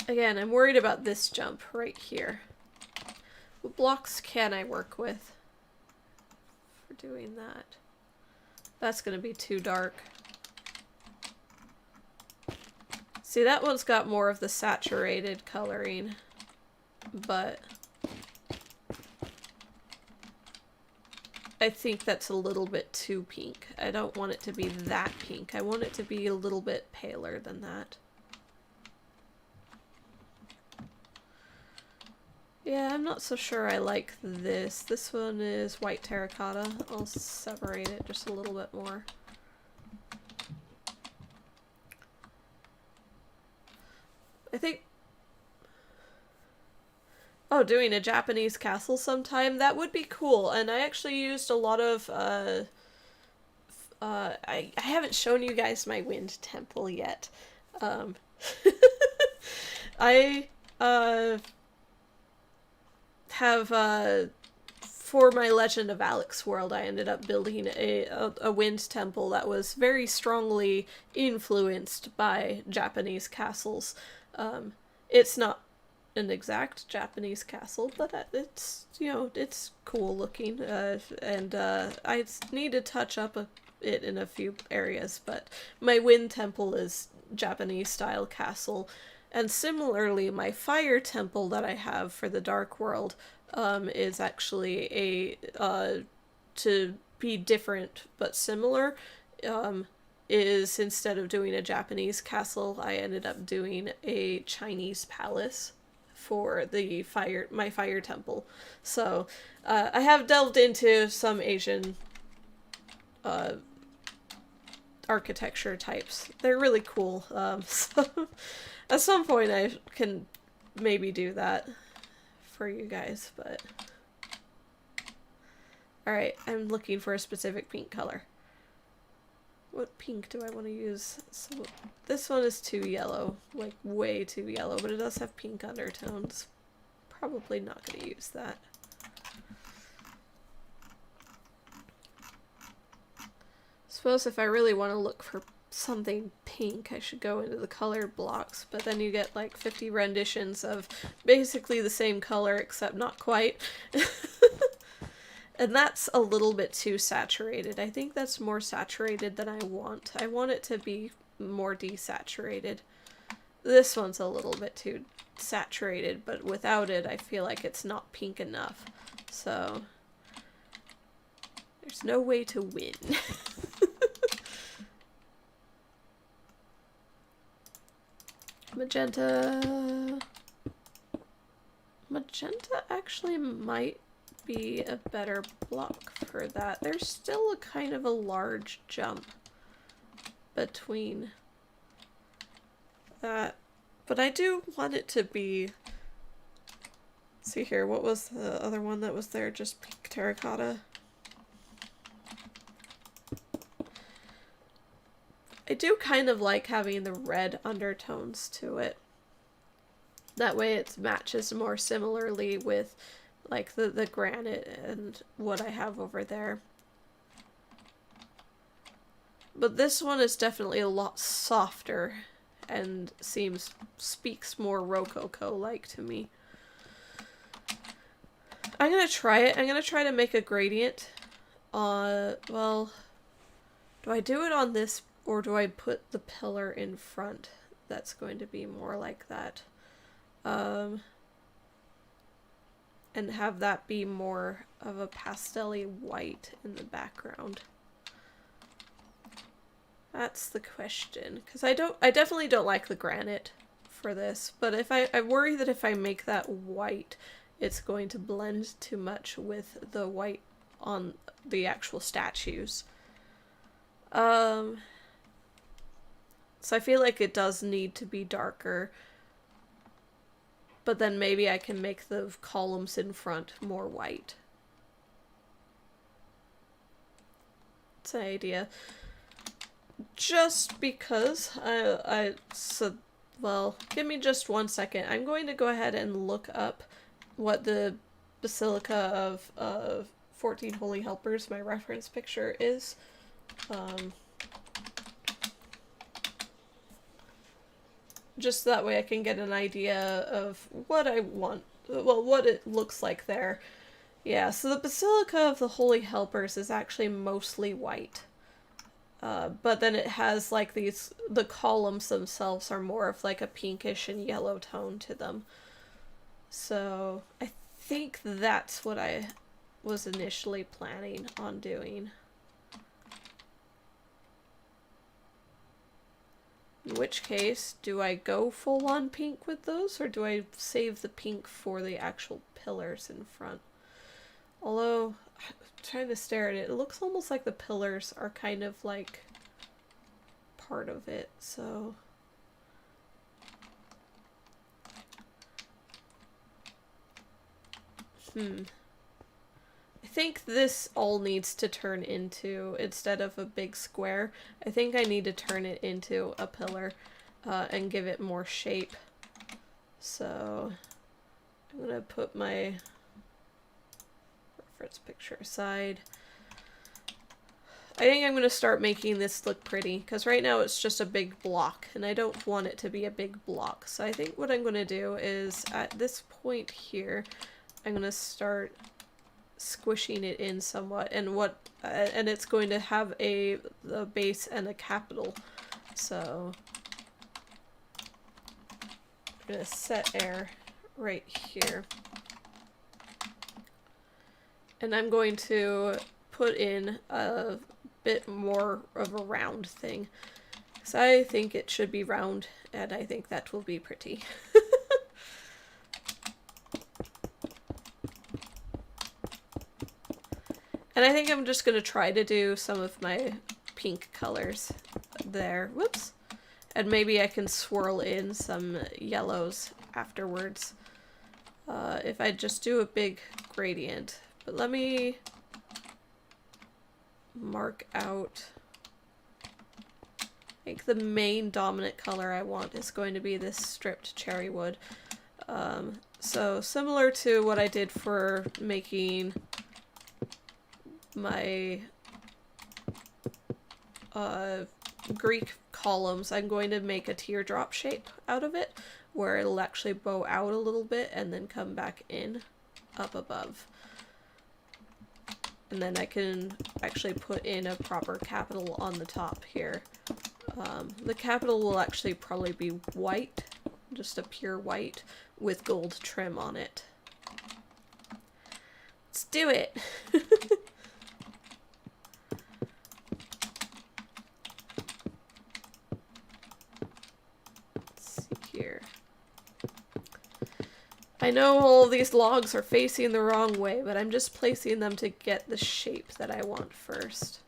again, I'm worried about this jump right here. What blocks can I work with for doing that? That's going to be too dark. See, that one's got more of the saturated coloring, but I think that's a little bit too pink. I don't want it to be that pink. I want it to be a little bit paler than that. Yeah, I'm not so sure I like this. This one is white terracotta. I'll separate it just a little bit more. I think... Oh, doing a Japanese castle sometime? That would be cool. And I actually used a lot of, I haven't shown you guys my wind temple yet. I, have, for my Legend of Alex world, I ended up building a wind temple that was very strongly influenced by Japanese castles. It's not an exact Japanese castle, but it's, you know, it's cool looking, and I need to touch up it in a few areas, but my wind temple is Japanese style castle, and similarly my fire temple that I have for the Dark World is actually to be different but similar, is instead of doing a Japanese castle, I ended up doing a Chinese palace for my fire temple. So I have delved into some Asian architecture types. They're really cool. So at some point I can maybe do that for you guys, but alright, I'm looking for a specific pink color. What pink do I want to use? So this one is too yellow, like way too yellow, but it does have pink undertones. Probably not going to use that. Suppose if I really want to look for something pink, I should go into the colored blocks, but then you get like 50 renditions of basically the same color, except not quite. And that's a little bit too saturated. I think that's more saturated than I want. I want it to be more desaturated. This one's a little bit too saturated, but without it, I feel like it's not pink enough. So there's no way to win. Magenta. Magenta actually might be a better block for that. There's still a kind of a large jump between that. But I do want it to be... See here, what was the other one that was there? Just pink terracotta? I do kind of like having the red undertones to it. That way it matches more similarly with like the granite and what I have over there. But this one is definitely a lot softer and speaks more Rococo-like to me. I'm gonna try it. I'm gonna try to make a gradient. Well, do I do it on this or do I put the pillar in front? That's going to be more like that. And have that be more of a pastel-y white in the background. That's the question. Because I definitely don't like the granite for this. But if I worry that if I make that white, it's going to blend too much with the white on the actual statues. So I feel like it does need to be darker. But then maybe I can make the columns in front more white. It's an idea. Just because well, give me just 1 second. I'm going to go ahead and look up what the Basilica of 14 Holy Helpers, my reference picture, is. Just that way I can get an idea of what I want, well, what it looks like there. Yeah, so the Basilica of the Holy Helpers is actually mostly white. But then it has like the columns themselves are more of like a pinkish and yellow tone to them. So I think that's what I was initially planning on doing. In which case, do I go full on pink with those, or do I save the pink for the actual pillars in front? Although, I'm trying to stare at it, it looks almost like the pillars are kind of like part of it, so... I think this all needs to turn into, instead of a big square, I think I need to turn it into a pillar and give it more shape. So I'm gonna put my reference picture aside. I think I'm gonna start making this look pretty, because right now it's just a big block, and I don't want it to be a big block. So I think what I'm gonna do is, at this point here, I'm gonna start squishing it in somewhat, and and it's going to have a base and a capital. So I'm gonna set air right here, and I'm going to put in a bit more of a round thing, because I think it should be round, and I think that will be pretty. And I think I'm just going to try to do some of my pink colors there. Whoops. And maybe I can swirl in some yellows afterwards. If I just do a big gradient. But let me mark out... I think the main dominant color I want is going to be this stripped cherry wood. So similar to what I did for making my Greek columns, I'm going to make a teardrop shape out of it, where it'll actually bow out a little bit and then come back in up above. And then I can actually put in a proper capital on the top here. The capital will actually probably be white, just a pure white with gold trim on it. Let's do it! Here. I know all these logs are facing the wrong way, but I'm just placing them to get the shape that I want first.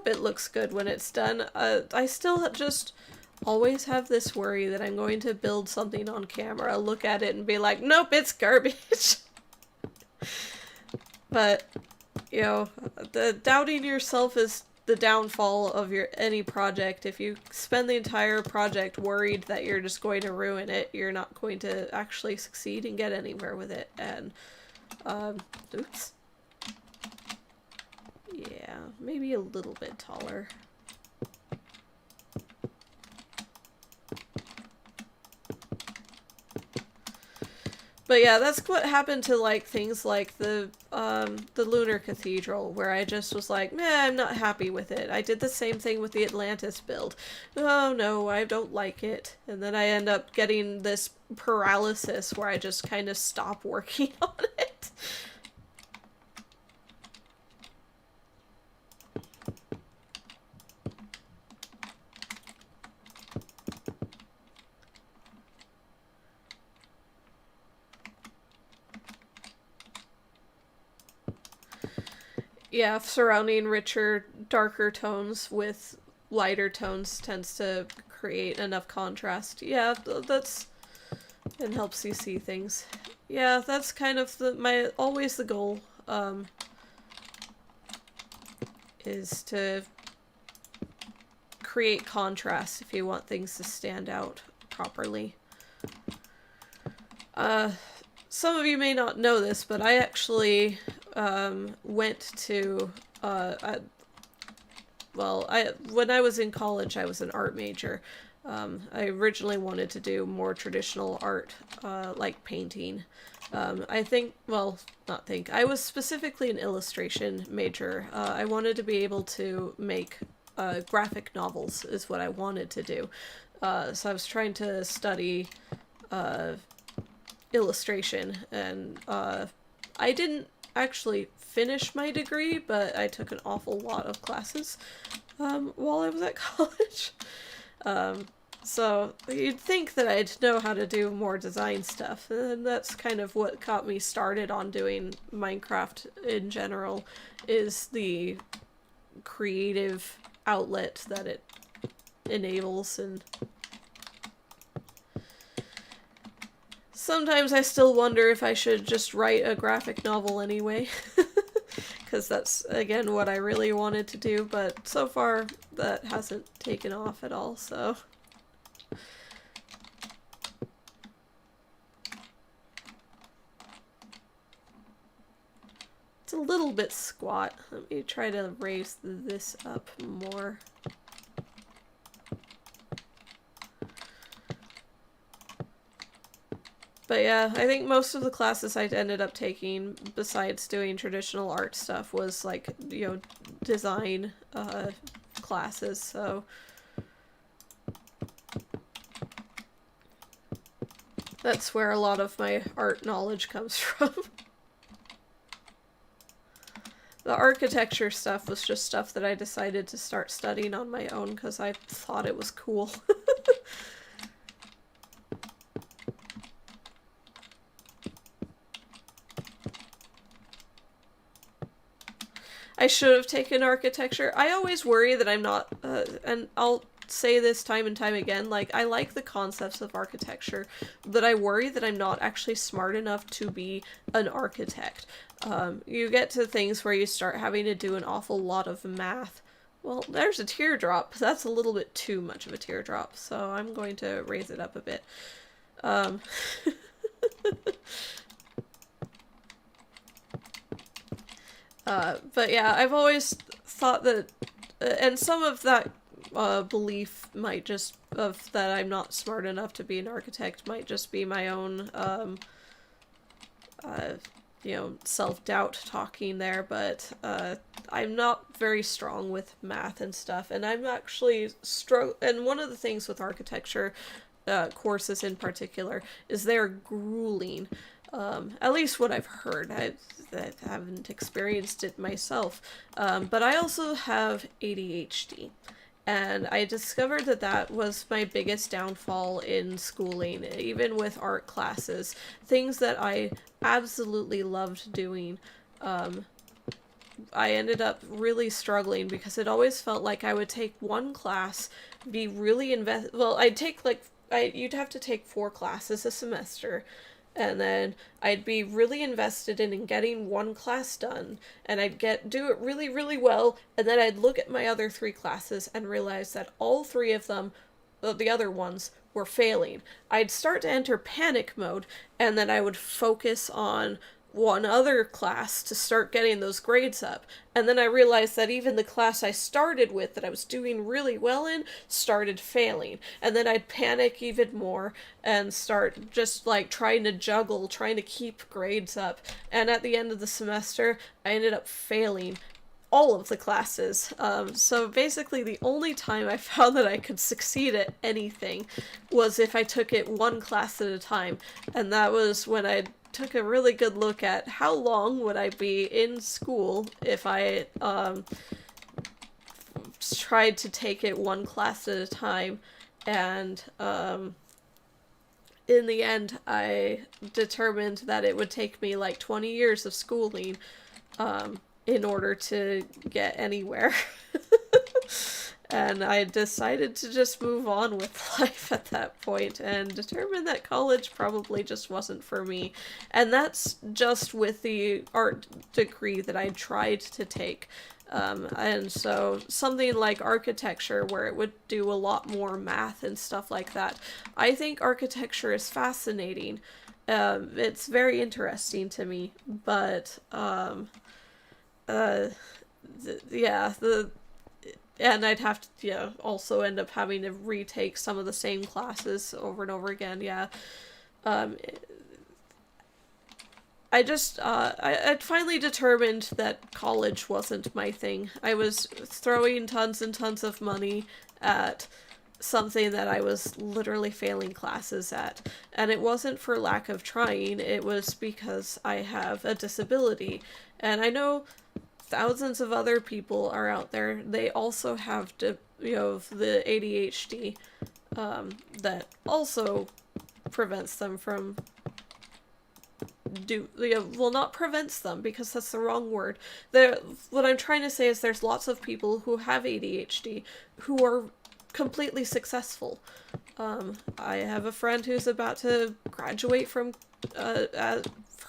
hope it looks good when it's done. I still just always have this worry that I'm going to build something on camera, look at it, and be like, nope, it's garbage. But, you know, the doubting yourself is the downfall of any project. If you spend the entire project worried that you're just going to ruin it, you're not going to actually succeed and get anywhere with it. And, oops. Yeah, maybe a little bit taller. But yeah, that's what happened to like things like the lunar cathedral, where I just was like, meh, I'm not happy with it. I did the same thing with the Atlantis build. Oh no, I don't like it. And then I end up getting this paralysis where I just kind of stop working on it. Yeah, surrounding richer, darker tones with lighter tones tends to create enough contrast. Yeah, that's... and helps you see things. Yeah, that's kind of always the goal, is to create contrast if you want things to stand out properly. Some of you may not know this, but I actually went to, when I was in college, I was an art major. I originally wanted to do more traditional art, like painting. I was specifically an illustration major. I wanted to be able to make graphic novels is what I wanted to do. So I was trying to study illustration, and I didn't actually finish my degree, but I took an awful lot of classes while I was at college. So you'd think that I'd know how to do more design stuff, and that's kind of what got me started on doing Minecraft in general, is the creative outlet that it enables. And sometimes I still wonder if I should just write a graphic novel anyway, because that's, again, what I really wanted to do, but so far that hasn't taken off at all, so... It's a little bit squat. Let me try to raise this up more. But yeah, I think most of the classes I ended up taking, besides doing traditional art stuff, was like, you know, design classes, so... That's where a lot of my art knowledge comes from. The architecture stuff was just stuff that I decided to start studying on my own because I thought it was cool. I should have taken architecture. I always worry that I'm not, and I'll say this time and time again, like, I like the concepts of architecture, but I worry that I'm not actually smart enough to be an architect. You get to things where you start having to do an awful lot of math. Well, there's a teardrop. That's a little bit too much of a teardrop, so I'm going to raise it up a bit. But yeah, I've always thought that, and some of that belief might just, of that I'm not smart enough to be an architect, might just be my own, you know, self-doubt talking there, but I'm not very strong with math and stuff, and I'm actually and one of the things with architecture courses in particular is they're grueling. At least what I've heard. I haven't experienced it myself. But I also have ADHD. And I discovered that that was my biggest downfall in schooling, even with art classes. Things that I absolutely loved doing. I ended up really struggling because it always felt like I would take one class, be really I'd take you'd have to take 4 classes a semester, and then I'd be really invested in getting one class done, and do it really, really well, and then I'd look at my other 3 classes and realize that all 3 of them, the other ones, were failing. I'd start to enter panic mode, and then I would focus on one other class to start getting those grades up. And then I realized that even the class I started with that I was doing really well in started failing. And then I'd panic even more and start just like trying to juggle, trying to keep grades up. And at the end of the semester, I ended up failing all of the classes. So basically the only time I found that I could succeed at anything was if I took it one class at a time. And that was when I took a really good look at how long would I be in school if I tried to take it one class at a time. And in the end, I determined that it would take me like 20 years of schooling in order to get anywhere. And I decided to just move on with life at that point and determined that college probably just wasn't for me. And that's just with the art degree that I tried to take. And so something like architecture, where it would do a lot more math and stuff like that. I think architecture is fascinating. It's very interesting to me, but and I'd have to, also end up having to retake some of the same classes over and over again, I'd finally determined that college wasn't my thing. I was throwing tons and tons of money at something that I was literally failing classes at. And it wasn't for lack of trying, it was because I have a disability. And I know thousands of other people are out there. They also have the ADHD that also prevents them from not prevents them, because that's the wrong word. What I'm trying to say is there's lots of people who have ADHD who are completely successful. I have a friend who's about to graduate from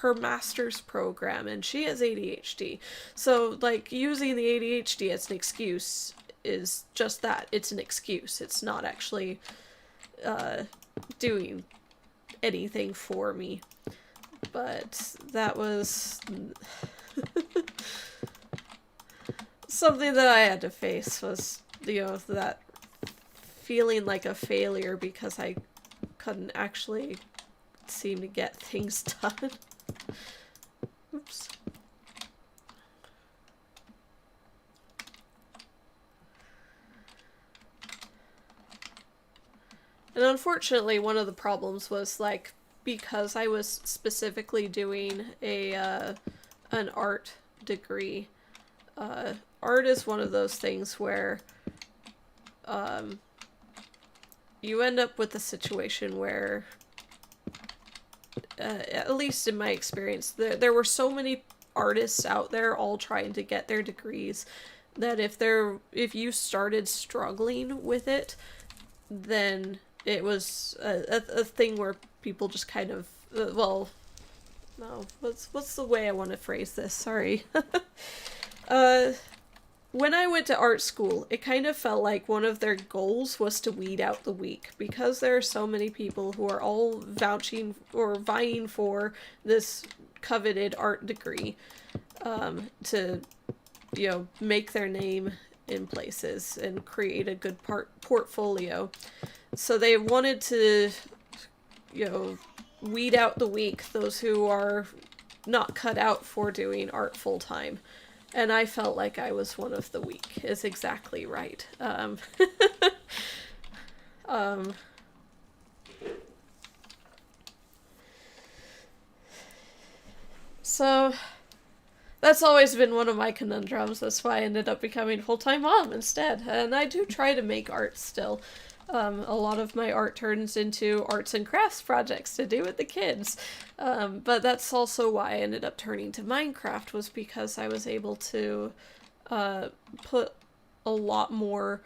her master's program, and she has ADHD. So, using the ADHD as an excuse is just that. It's an excuse. It's not actually doing anything for me. But that was something that I had to face, was, that feeling like a failure because I couldn't actually seem to get things done. Oops. And unfortunately, one of the problems was, because I was specifically doing an art degree, art is one of those things where you end up with a situation where, at least in my experience, there were so many artists out there all trying to get their degrees that if you started struggling with it, then it was a thing where people just kind of, what's the way I want to phrase this? Sorry. When I went to art school, it kind of felt like one of their goals was to weed out the weak, because there are so many people who are all vouching or vying for this coveted art degree, to, make their name in places and create a good portfolio. So they wanted to, weed out the weak, those who are not cut out for doing art full time. And I felt like I was one of the weak, is exactly right. So that's always been one of my conundrums. That's why I ended up becoming a full-time mom instead. And I do try to make art still. A lot of my art turns into arts and crafts projects to do with the kids. But that's also why I ended up turning to Minecraft, was because I was able to put a lot more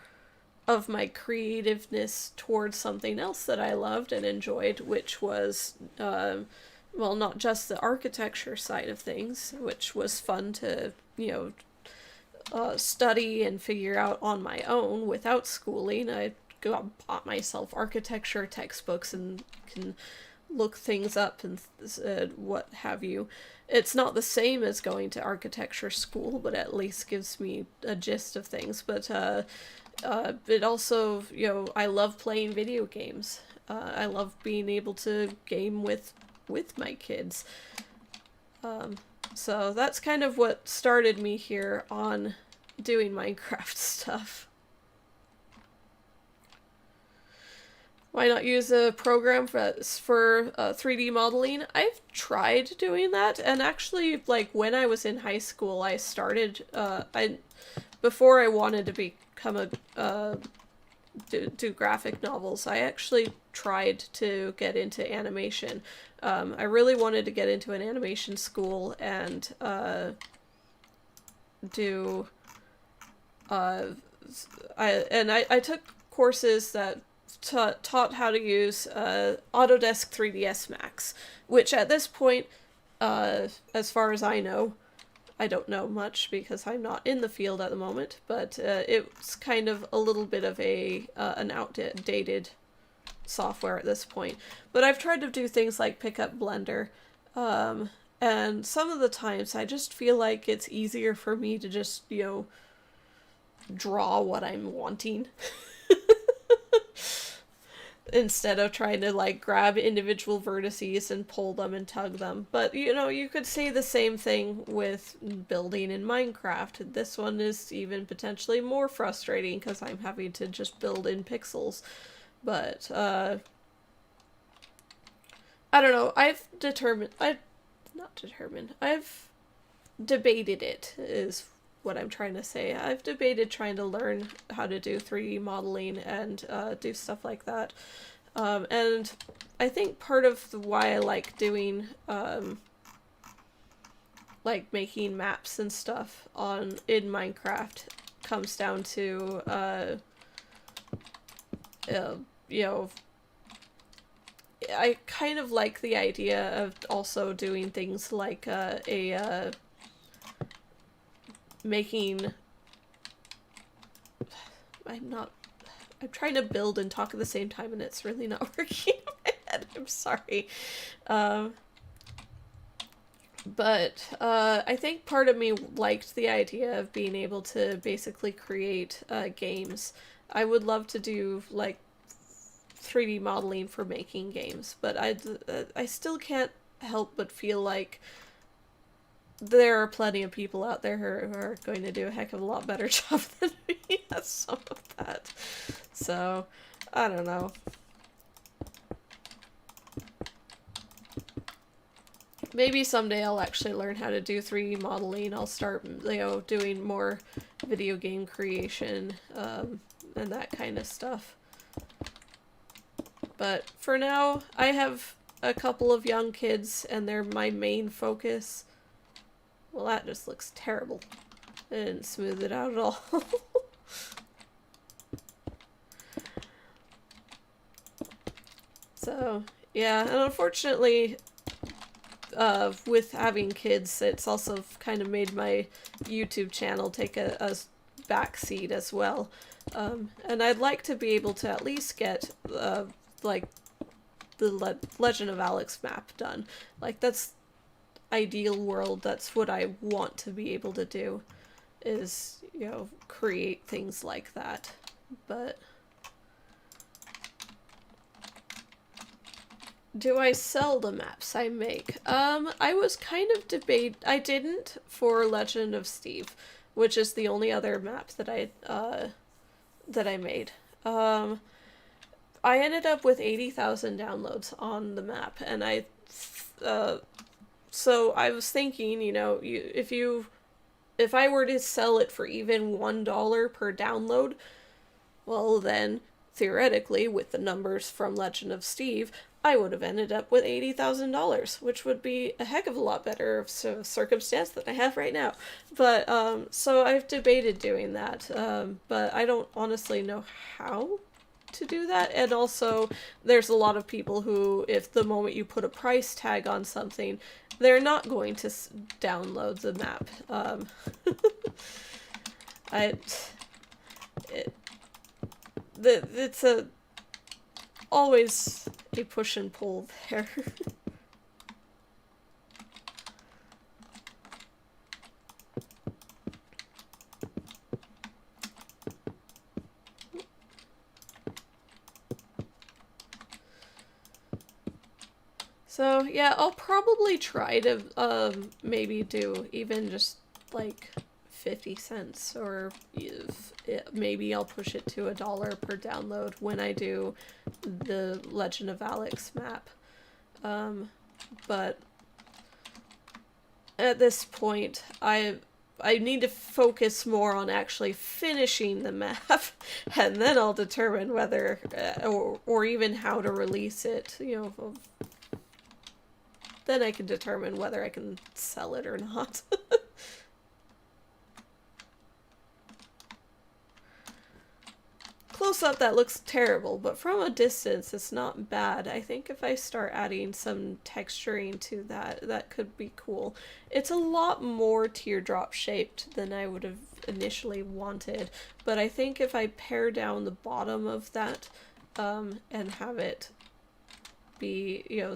of my creativeness towards something else that I loved and enjoyed, which was, well, not just the architecture side of things, which was fun to, study and figure out on my own without schooling. I bought myself architecture textbooks and can look things up and what have you. It's not the same as going to architecture school, but at least gives me a gist of things. But it also, I love playing video games. I love being able to game with my kids. So that's kind of what started me here on doing Minecraft stuff. Why not use a program for 3D modeling? I've tried doing that, and actually, like, when I was in high school, I started, before I wanted to become do graphic novels, I actually tried to get into animation. I really wanted to get into an animation school and I took courses that taught how to use Autodesk 3ds Max, which at this point, as far as I know, I don't know much because I'm not in the field at the moment, but it's kind of a little bit of an outdated software at this point. But I've tried to do things like pick up Blender, and some of the times I just feel like it's easier for me to just, draw what I'm wanting. Instead of trying to, like, grab individual vertices and pull them and tug them. But, you could say the same thing with building in Minecraft. This one is even potentially more frustrating because I'm having to just build in pixels. But, I don't know, I've debated it, is what I'm trying to say. I've debated trying to learn how to do 3D modeling and do stuff like that. And I think part of why I like doing, like, making maps and stuff in Minecraft comes down to, I kind of like the idea of also doing things like making... I'm trying to build and talk at the same time and it's really not working in my head. I'm sorry. But I think part of me liked the idea of being able to basically create games. I would love to do, like, 3D modeling for making games, but I still can't help but feel like there are plenty of people out there who are going to do a heck of a lot better job than me at some of that. So, I don't know. Maybe someday I'll actually learn how to do 3D modeling. I'll start, doing more video game creation, and that kind of stuff. But for now, I have a couple of young kids, and they're my main focus. Well, that just looks terrible. I didn't smooth it out at all. So, yeah, and unfortunately, with having kids, it's also kind of made my YouTube channel take a back seat as well. And I'd like to be able to at least get, like, the Legend of Alex map done. Like, that's ideal world. That's what I want to be able to do, is, create things like that. But do I sell the maps I make? I was kind of I didn't for Legend of Steve, which is the only other map that I made. I ended up with 80,000 downloads on the map, and so I was thinking, if I were to sell it for even $1 per download, well then, theoretically, with the numbers from Legend of Steve, I would have ended up with $80,000, which would be a heck of a lot better of circumstance than I have right now. But, so I've debated doing that, but I don't honestly know how to do that. And also, there's a lot of people who, if the moment you put a price tag on something, they're not going to download the map. It's always a push and pull there. So yeah, I'll probably try to maybe do even just like 50 cents, or maybe I'll push it to $1 per download when I do the Legend of Alex map. But at this point, I need to focus more on actually finishing the map, and then I'll determine whether, or even how to release it, you know. Then I can determine whether I can sell it or not. Close up, that looks terrible, but from a distance, it's not bad. I think if I start adding some texturing to that, that could be cool. It's a lot more teardrop shaped than I would have initially wanted, but I think if I pare down the bottom of that, and have it be, you know,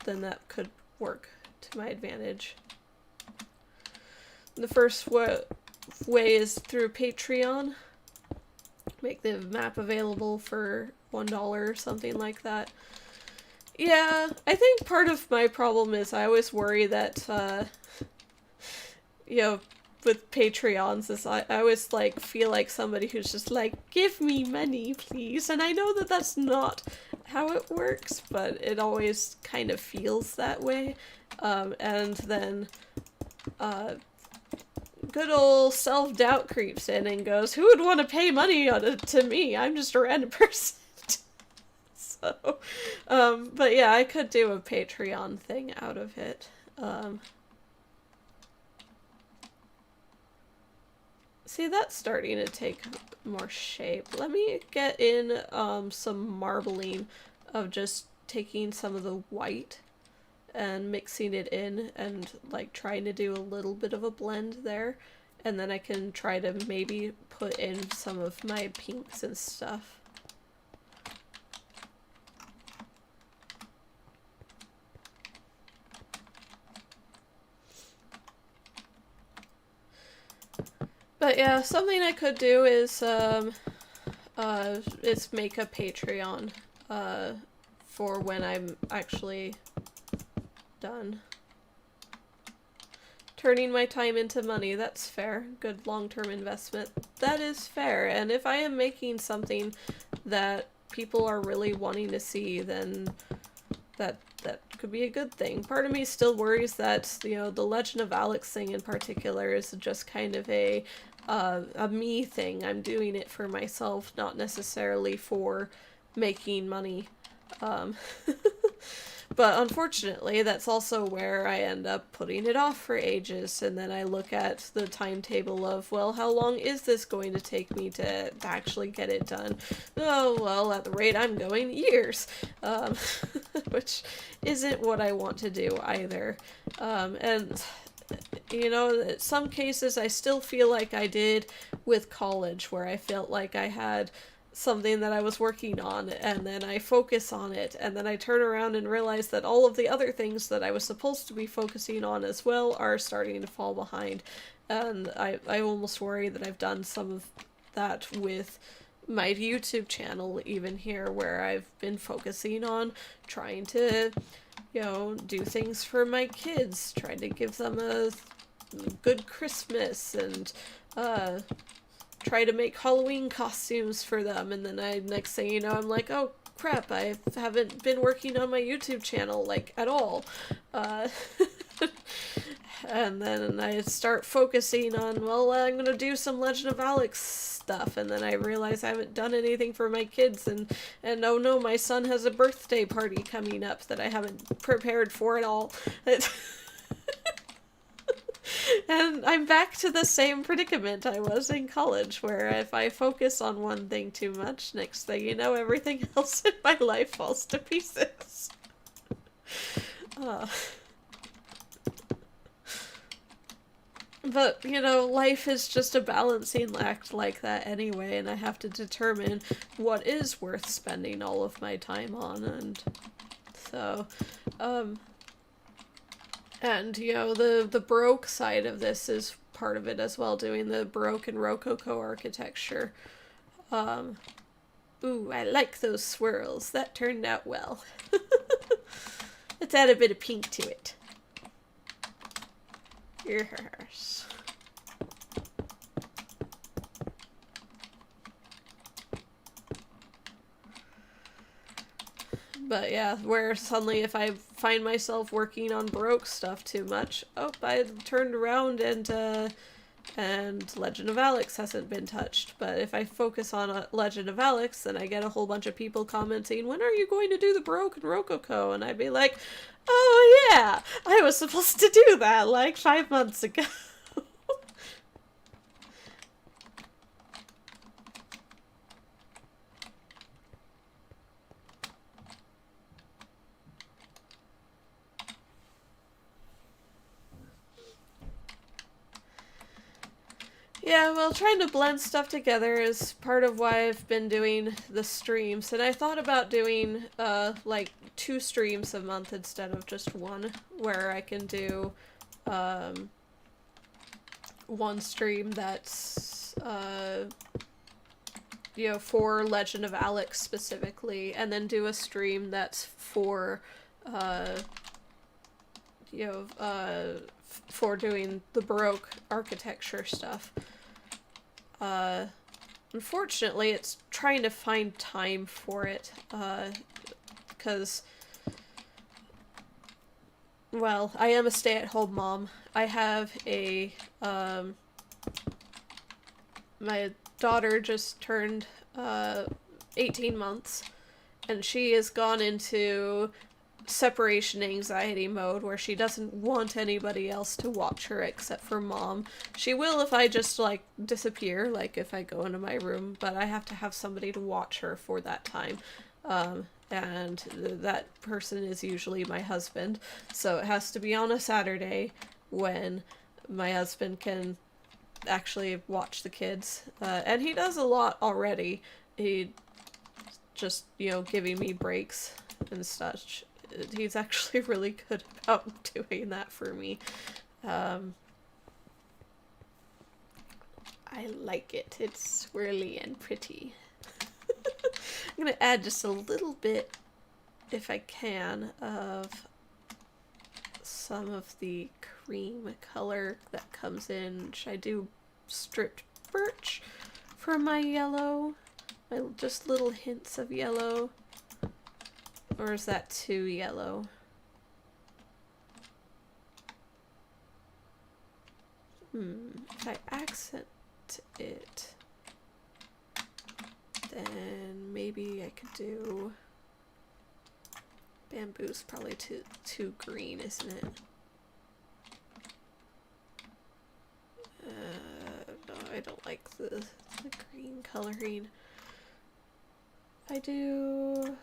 then that could work to my advantage. The first way is through Patreon. Make the map available for $1 or something like that. Yeah, I think part of my problem is I always worry that, you know, with Patreons is I always, like, feel like somebody who's just like, give me money, please. And I know that that's not how it works, but it always kind of feels that way. And then, good old self-doubt creeps in and goes, who would want to pay money to me? I'm just a random person. So, but yeah, I could do a Patreon thing out of it. See, that's starting to take more shape. Let me get in some marbling of just taking some of the white and mixing it in and like trying to do a little bit of a blend there, and then I can try to maybe put in some of my pinks and stuff. But yeah, something I could do is make a Patreon for when I'm actually done. Turning my time into money, that's fair. Good long-term investment. That is fair. And if I am making something that people are really wanting to see, then that could be a good thing. Part of me still worries that, you know, the Legend of Alex thing in particular is just kind of a me thing. I'm doing it for myself, not necessarily for making money. But unfortunately, that's also where I end up putting it off for ages, and then I look at the timetable of, well, how long is this going to take me to actually get it done? Oh, well, at the rate I'm going, years. Which isn't what I want to do either. And, you know, in some cases I still feel like I did with college, where I felt like I had something that I was working on, and then I focus on it, and then I turn around and realize that all of the other things that I was supposed to be focusing on as well are starting to fall behind. And I almost worry that I've done some of that with my YouTube channel even here, where I've been focusing on trying to, you know, do things for my kids, trying to give them a good Christmas, and try to make Halloween costumes for them, and then next thing you know, I'm like, oh crap, I haven't been working on my YouTube channel, like, at all. And then I start focusing on, well, I'm gonna do some Legend of Alex stuff, and then I realize I haven't done anything for my kids, and oh no, my son has a birthday party coming up that I haven't prepared for at all. And I'm back to the same predicament I was in college, where if I focus on one thing too much, next thing you know, everything else in my life falls to pieces. But, you know, life is just a balancing act like that anyway, and I have to determine what is worth spending all of my time on, and so, and, you know, the Baroque side of this is part of it as well, doing the Baroque and Rococo architecture. Ooh, I like those swirls. That turned out well. Let's add a bit of pink to it. Yes. But yeah, where suddenly if I find myself working on Baroque stuff too much, oh, I turned around and Legend of Alex hasn't been touched. But if I focus on Legend of Alex, then I get a whole bunch of people commenting, when are you going to do the Baroque and Rococo? And I'd be like, oh yeah, I was supposed to do that like 5 months ago. Yeah, well, trying to blend stuff together is part of why I've been doing the streams, and I thought about doing, like, 2 streams a month instead of just one, where I can do, one stream that's, you know, for Legend of Alex specifically, and then do a stream that's for, you know, for doing the Baroque architecture stuff. Unfortunately, it's trying to find time for it, because, well, I am a stay-at-home mom. I have a, my daughter just turned, 18 months, and she has gone into separation anxiety mode where she doesn't want anybody else to watch her except for mom. She will if I just, like, disappear, like if I go into my room, but I have to have somebody to watch her for that time. And that person is usually my husband, so it has to be on a Saturday when my husband can actually watch the kids. And he does a lot already. He just, you know, giving me breaks and such. He's actually really good about doing that for me. I like it. It's swirly and pretty. I'm gonna add just a little bit, if I can, of some of the cream color that comes in. Should I do stripped birch for my yellow? Just little hints of yellow. Or is that too yellow? If I accent it, then maybe I could do... Bamboo's probably too green, isn't it? No, I don't like the green coloring. I do...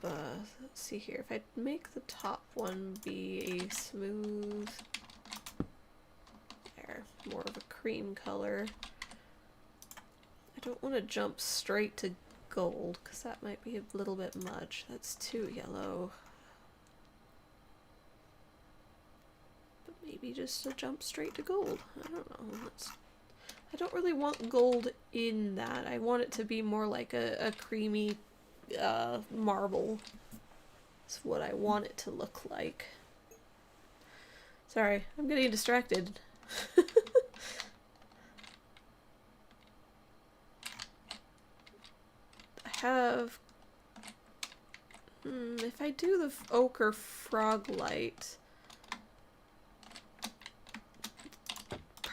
Let's see here. If I make the top one be a smooth... There. More of a cream color. I don't want to jump straight to gold, because that might be a little bit much. That's too yellow. But maybe just a jump straight to gold. I don't know. I don't really want gold in that. I want it to be more like a creamy marble. That's what I want it to look like. Sorry, I'm getting distracted. I have... if I do the ochre frog light...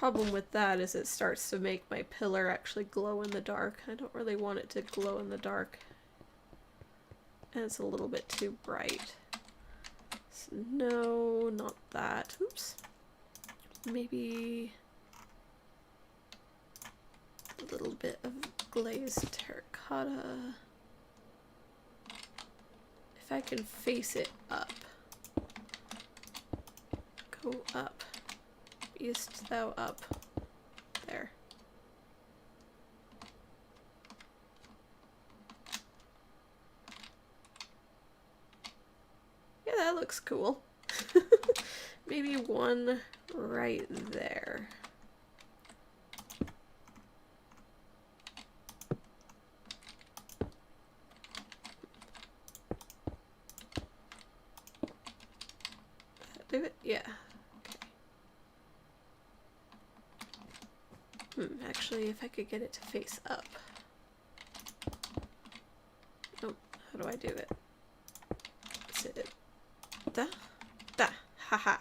problem with that is it starts to make my pillar actually glow in the dark. I don't really want it to glow in the dark. And it's a little bit too bright. So no, not that. Oops. Maybe a little bit of glazed terracotta. If I can face it up. Go up. Beest thou up. There. Yeah, that looks cool. Maybe one right there. Do it? Yeah. Okay. Actually, if I could get it to face up. Oh, how do I do it? Is it da? Da. Haha.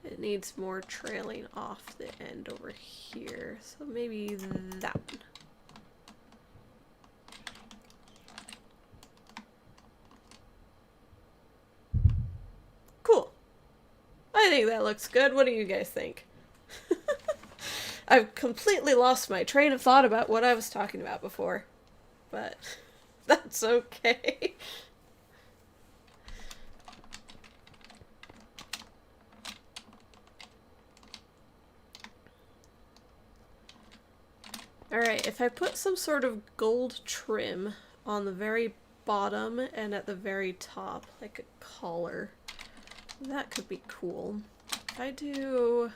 It needs more trailing off the end over here. So maybe that one. Cool. I think that looks good. What do you guys think? I've completely lost my train of thought about what I was talking about before. But that's okay. Alright, if I put some sort of gold trim on the very bottom and at the very top, like a collar, that could be cool. If I do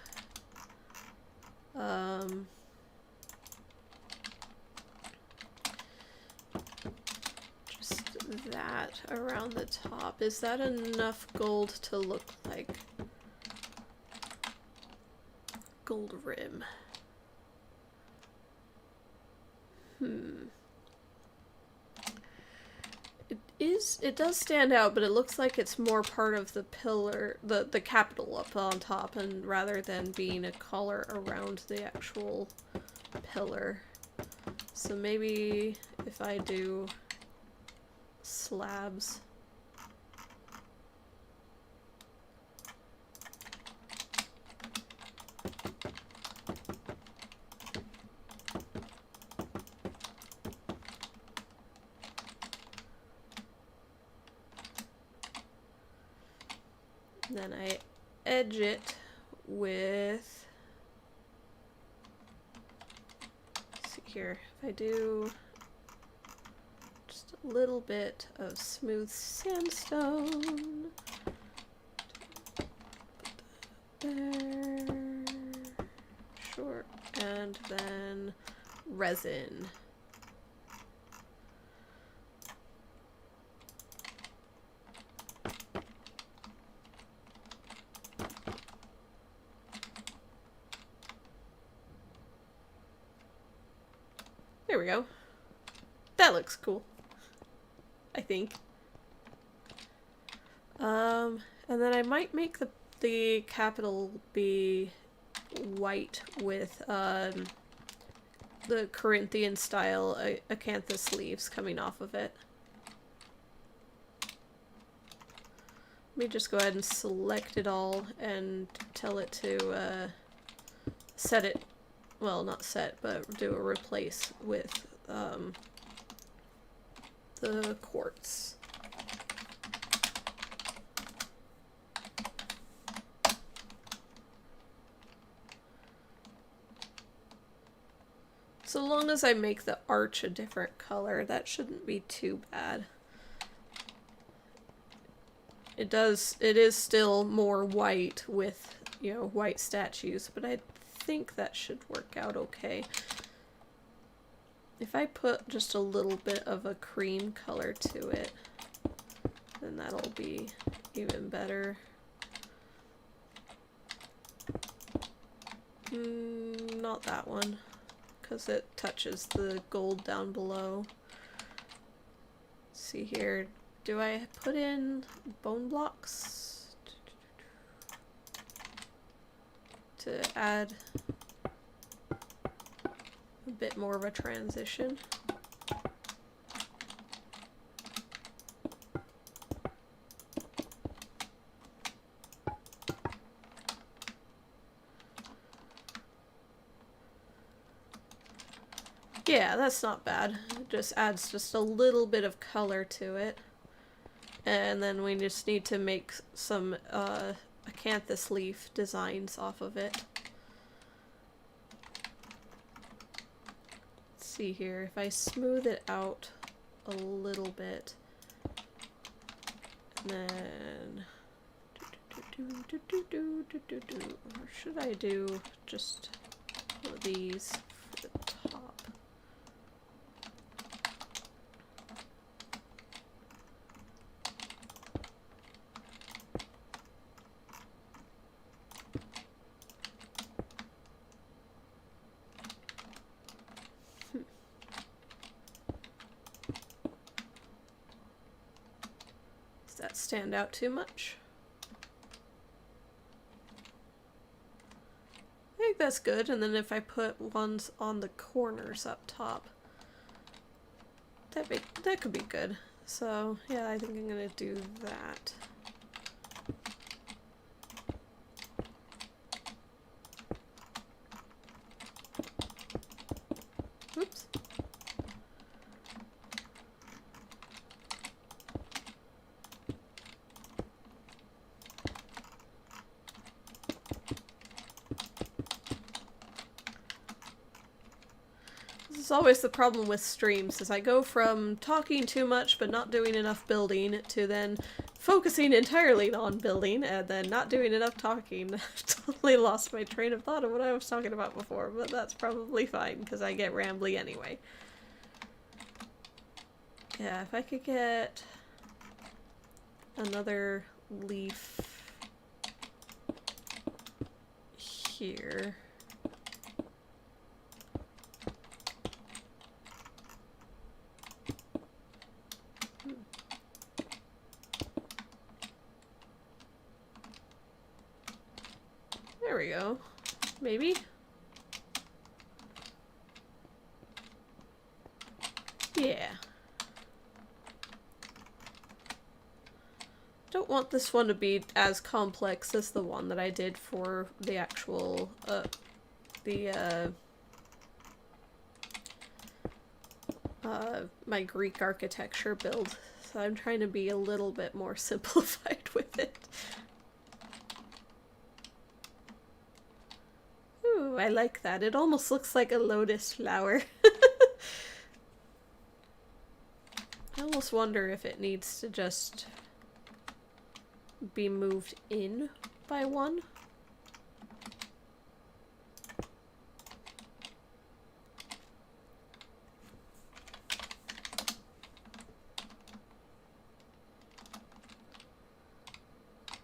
just that around the top, is that enough gold to look like gold rim? It does stand out, but it looks like it's more part of the pillar, the capital up on top, and rather than being a collar around the actual pillar. So maybe if I do slabs. Then I edge it with, let's see here, if I do just a little bit of smooth sandstone, there, sure, and then resin. There we go. That looks cool, I think. And then I might make the capital be white with the Corinthian style acanthus leaves coming off of it. Let me just go ahead and select it all and tell it to set it. Well, not set, but do a replace with the quartz. So long as I make the arch a different color, that shouldn't be too bad. It is still more white with, you know, white statues, but I think that should work out okay. If I put just a little bit of a cream color to it, then that'll be even better. Not that one, because it touches the gold down below. Let's see here. Do I put in bone blocks? to add a bit more of a transition. Yeah, that's not bad. It just adds just a little bit of color to it. And then we just need to make some acanthus leaf designs off of it. Let's see here, if I smooth it out a little bit, and then or should I do just one of these for the top? Does that stand out too much? I think that's good, and then if I put ones on the corners up top, that could be good. So yeah, I think I'm gonna do that. Oops. This is always the problem with streams, is I go from talking too much but not doing enough building to then focusing entirely on building and then not doing enough talking. I've totally lost my train of thought of what I was talking about before, but that's probably fine because I get rambly anyway. Yeah, if I could get another leaf here. There we go. Maybe? Yeah. Don't want this one to be as complex as the one that I did for the actual, my Greek architecture build. So I'm trying to be a little bit more simplified with it. Ooh, I like that. It almost looks like a lotus flower. I almost wonder if it needs to just be moved in by one.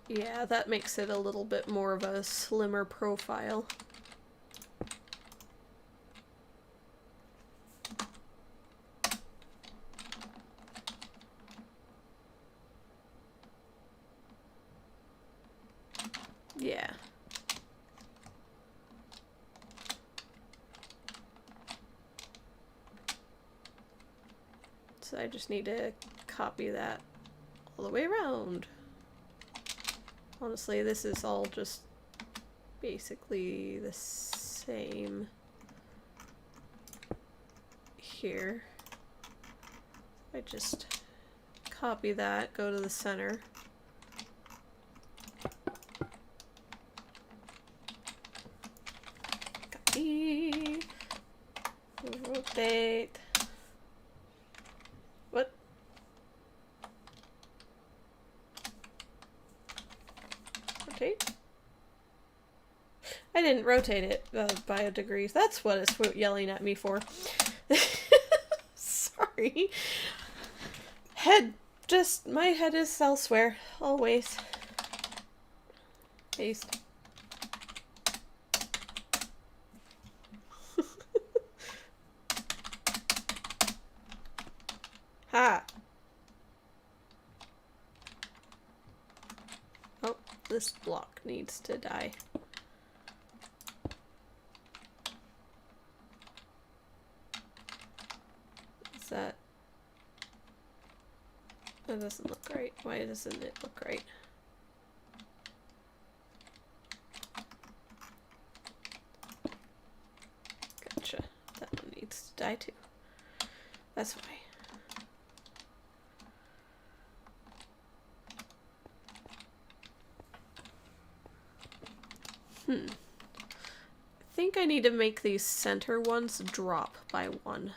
Yeah, that makes it a little bit more of a slimmer profile. Yeah. So I just need to copy that all the way around. Honestly, this is all just basically the same here. I just copy that, go to the center. Copy. Rotate. What? Rotate? I didn't rotate it by a degree. That's what it's yelling at me for. Sorry. My head is elsewhere. Always. Paste. Ha! Oh, this block needs to die. Is that... That doesn't look right. Why doesn't it look right? Gotcha. That one needs to die too. That's why. I think I need to make these center ones drop by one.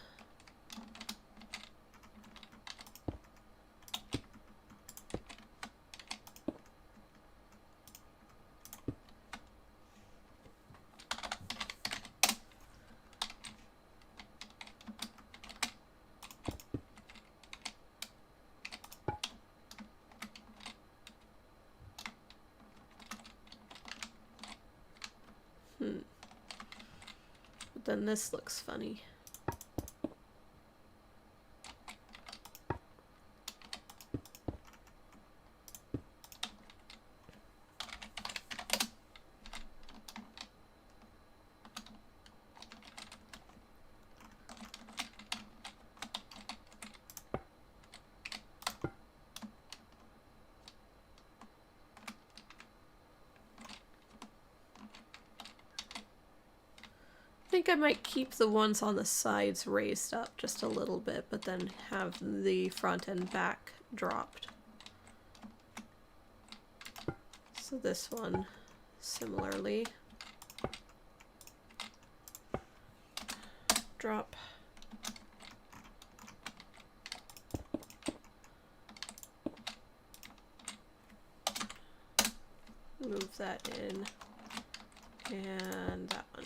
But then this looks funny. I think I might keep the ones on the sides raised up just a little bit, but then have the front and back dropped. So this one, similarly. Drop. Move that in. And that one.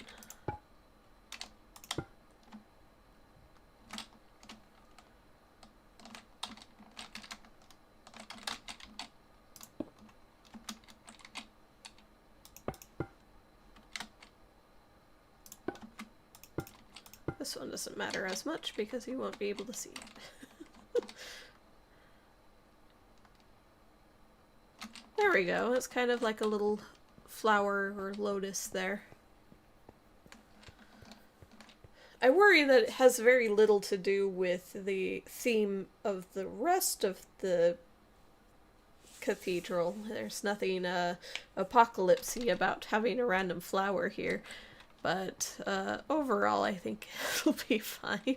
This one doesn't matter as much because you won't be able to see it. There we go. It's kind of like a little flower or lotus there. I worry that it has very little to do with the theme of the rest of the cathedral. There's nothing apocalypsy about having a random flower here. But overall, I think it'll be fine.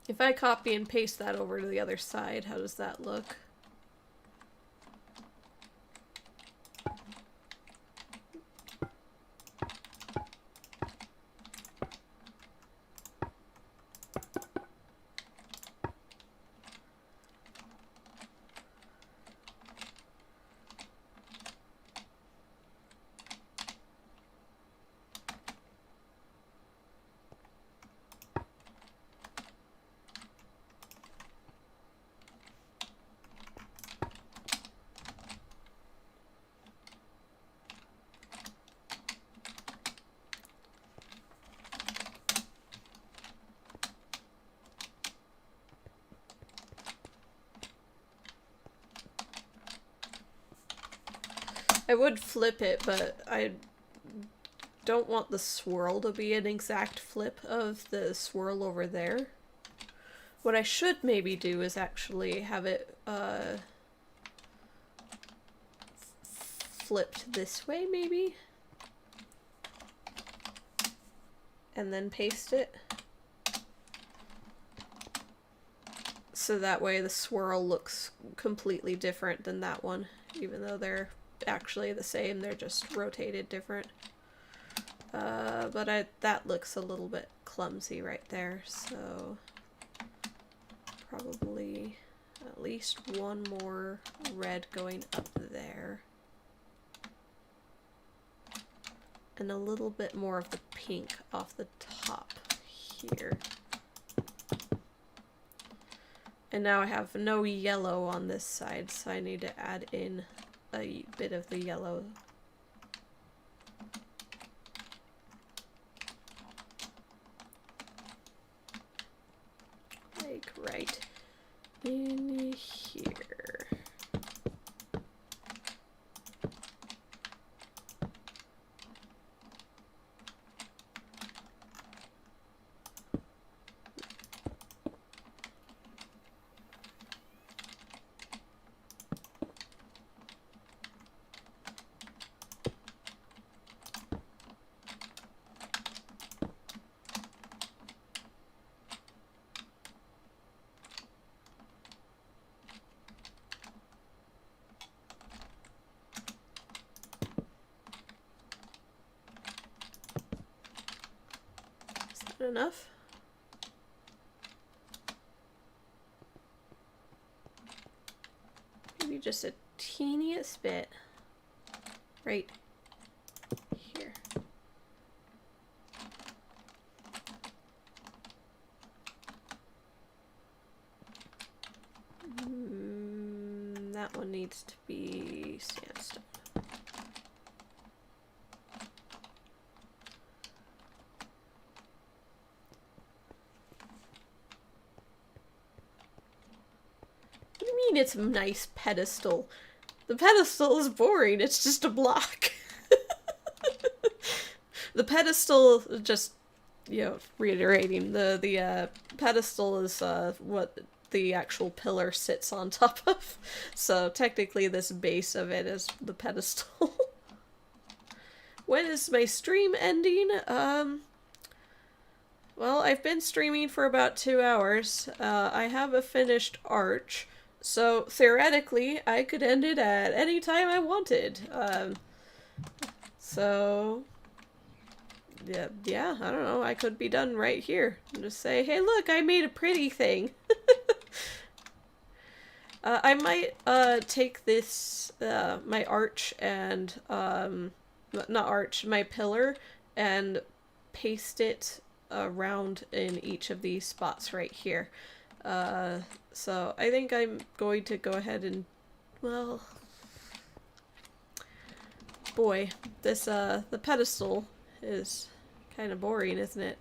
If I copy and paste that over to the other side, how does that look? I would flip it, but I don't want the swirl to be an exact flip of the swirl over there. What I should maybe do is actually have it flipped this way, maybe? And then paste it. So that way the swirl looks completely different than that one, even though they're actually the same, they're just rotated different. But that looks a little bit clumsy right there, so probably at least one more red going up there. And a little bit more of the pink off the top here. And now I have no yellow on this side, so I need to add in a bit of the yellow. Like right in here. Good enough? Maybe just a teeniest bit. Right here. That one needs to be sandstone. What do you mean it's a nice pedestal? The pedestal is boring, it's just a block. The pedestal, just, you know, reiterating, the pedestal is what the actual pillar sits on top of. So technically this base of it is the pedestal. When is my stream ending? Well, I've been streaming for about 2 hours. I have a finished arch, so theoretically I could end it at any time I wanted. So yeah, I don't know, I could be done right here and just say, hey look, I made a pretty thing. I might take this, my arch and, not arch, my pillar, and paste it around in each of these spots right here. So I think I'm going to go ahead and, well, boy, this, the pedestal is kind of boring, isn't it?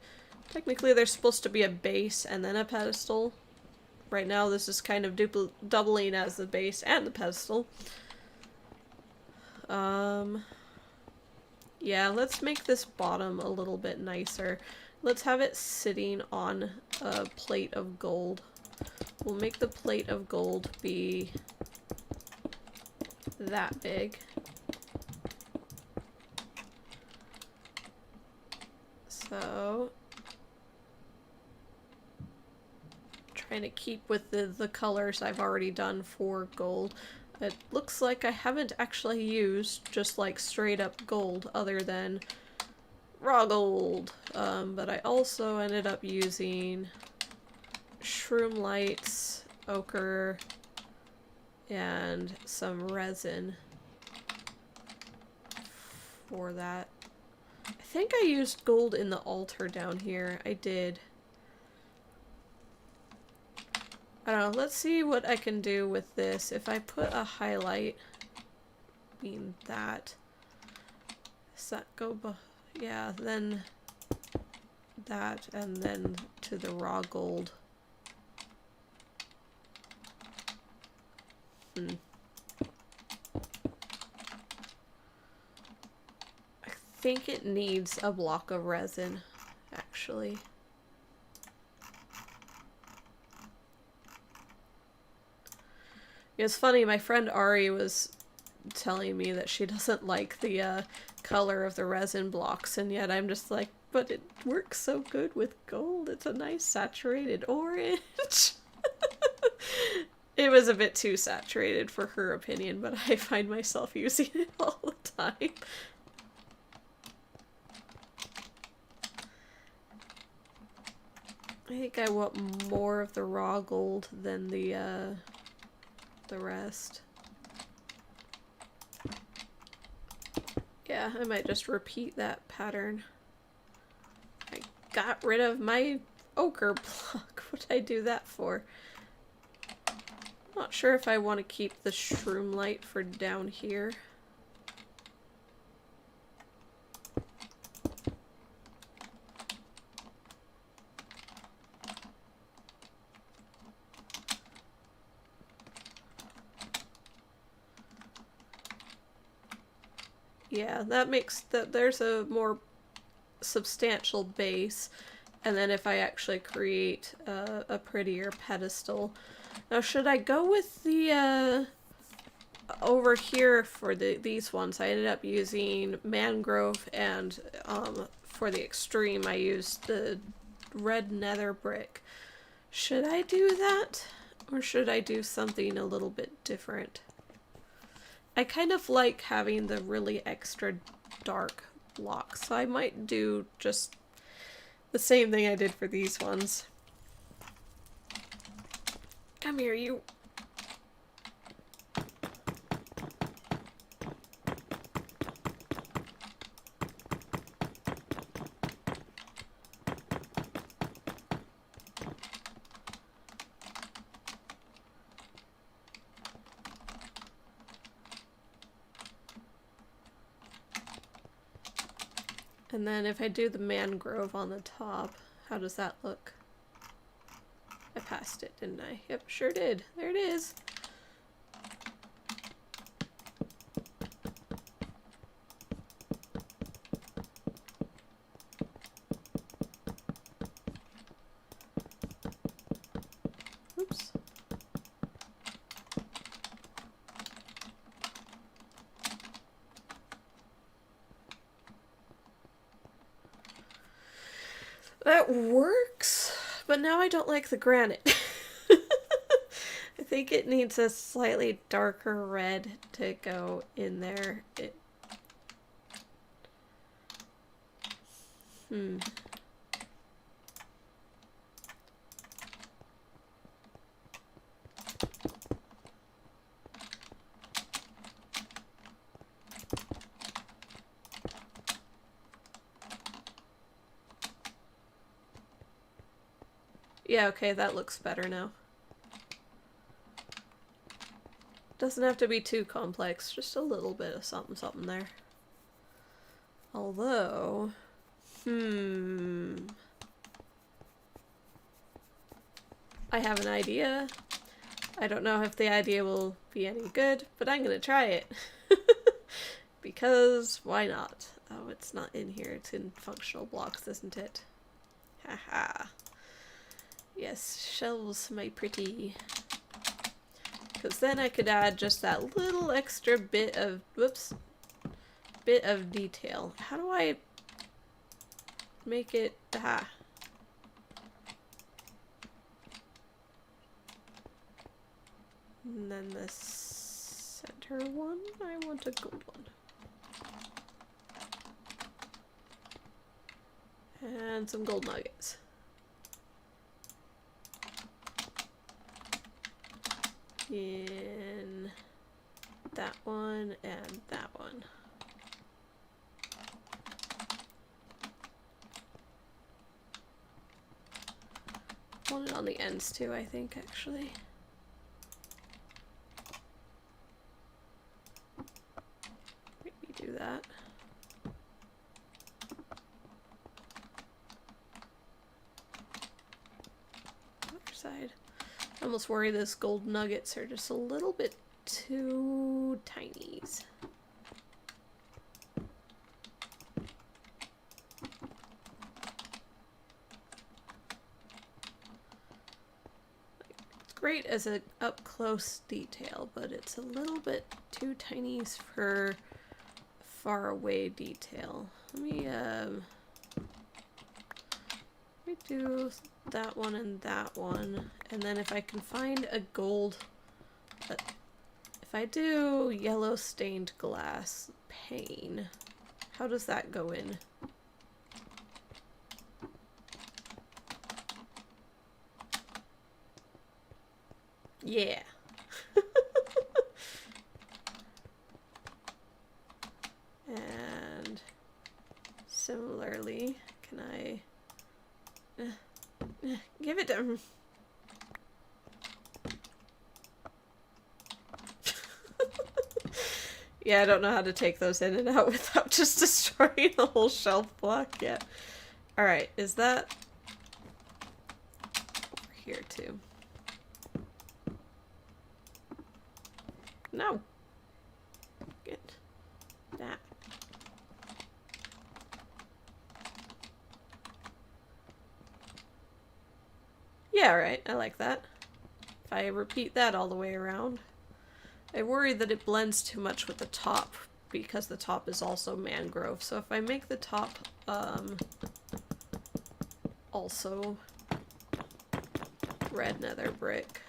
Technically there's supposed to be a base and then a pedestal. Right now this is kind of doubling as the base and the pedestal. Yeah, let's make this bottom a little bit nicer. Let's have it sitting on a plate of gold. We'll make the plate of gold be that big. So, trying to keep with the colors I've already done for gold. It looks like I haven't actually used just like straight up gold other than raw gold. But I also ended up using shroom lights, ochre, and some resin for that. I think I used gold in the altar down here. I did. I don't know, let's see what I can do with this. If I put a highlight, mean that, does that go, yeah, then that, and then to the raw gold. I think it needs a block of resin, actually. It's funny, my friend Ari was telling me that she doesn't like the color of the resin blocks, and yet I'm just like, but it works so good with gold. It's a nice saturated orange. It was a bit too saturated for her opinion, but I find myself using it all the time. I think I want more of the raw gold than the rest. Yeah, I might just repeat that pattern. I got rid of my ochre block. What did I do that for? Not sure if I want to keep the shroom light for down here. Yeah, that makes that there's a more substantial base, and then if I actually create a prettier pedestal. Now, should I go with the over here for these ones? I ended up using mangrove, and for the extreme I used the red nether brick. Should I do that, or should I do something a little bit different? I kind of like having the really extra dark blocks, so I might do just the same thing I did for these ones. Come here, you. And then if I do the mangrove on the top, how does that look? I passed it, didn't I? Yep, sure did. There it is. Oops. That works, but now I don't like the granite. I think it needs a slightly darker red to go in there. Yeah, okay, that looks better now. Doesn't have to be too complex, just a little bit of something something there. Although, I have an idea. I don't know if the idea will be any good, but I'm gonna try it. Because why not? Oh, it's not in here, it's in functional blocks, isn't it? Haha. Yes, shells, my pretty. Because then I could add just that little extra bit of, bit of detail. How do I make it, And then the center one, I want a gold one. And some gold nuggets. In that one and that one. Want it on the ends too, I think, actually. Maybe do that. Other side. I almost worry those gold nuggets are just a little bit too tiny. It's great as an up-close detail, but it's a little bit too tiny for far-away detail. Let me do that one and that one, and then if I can find a gold, if I do yellow stained glass pane, how does that go in? Yeah. And similarly, can I give it to him? Yeah, I don't know how to take those in and out without just destroying the whole shelf block yet. Alright, is that over here too? No. Get that. Yeah, right. I like that. If I repeat that all the way around. I worry that it blends too much with the top because the top is also mangrove. So if I make the top also red nether brick.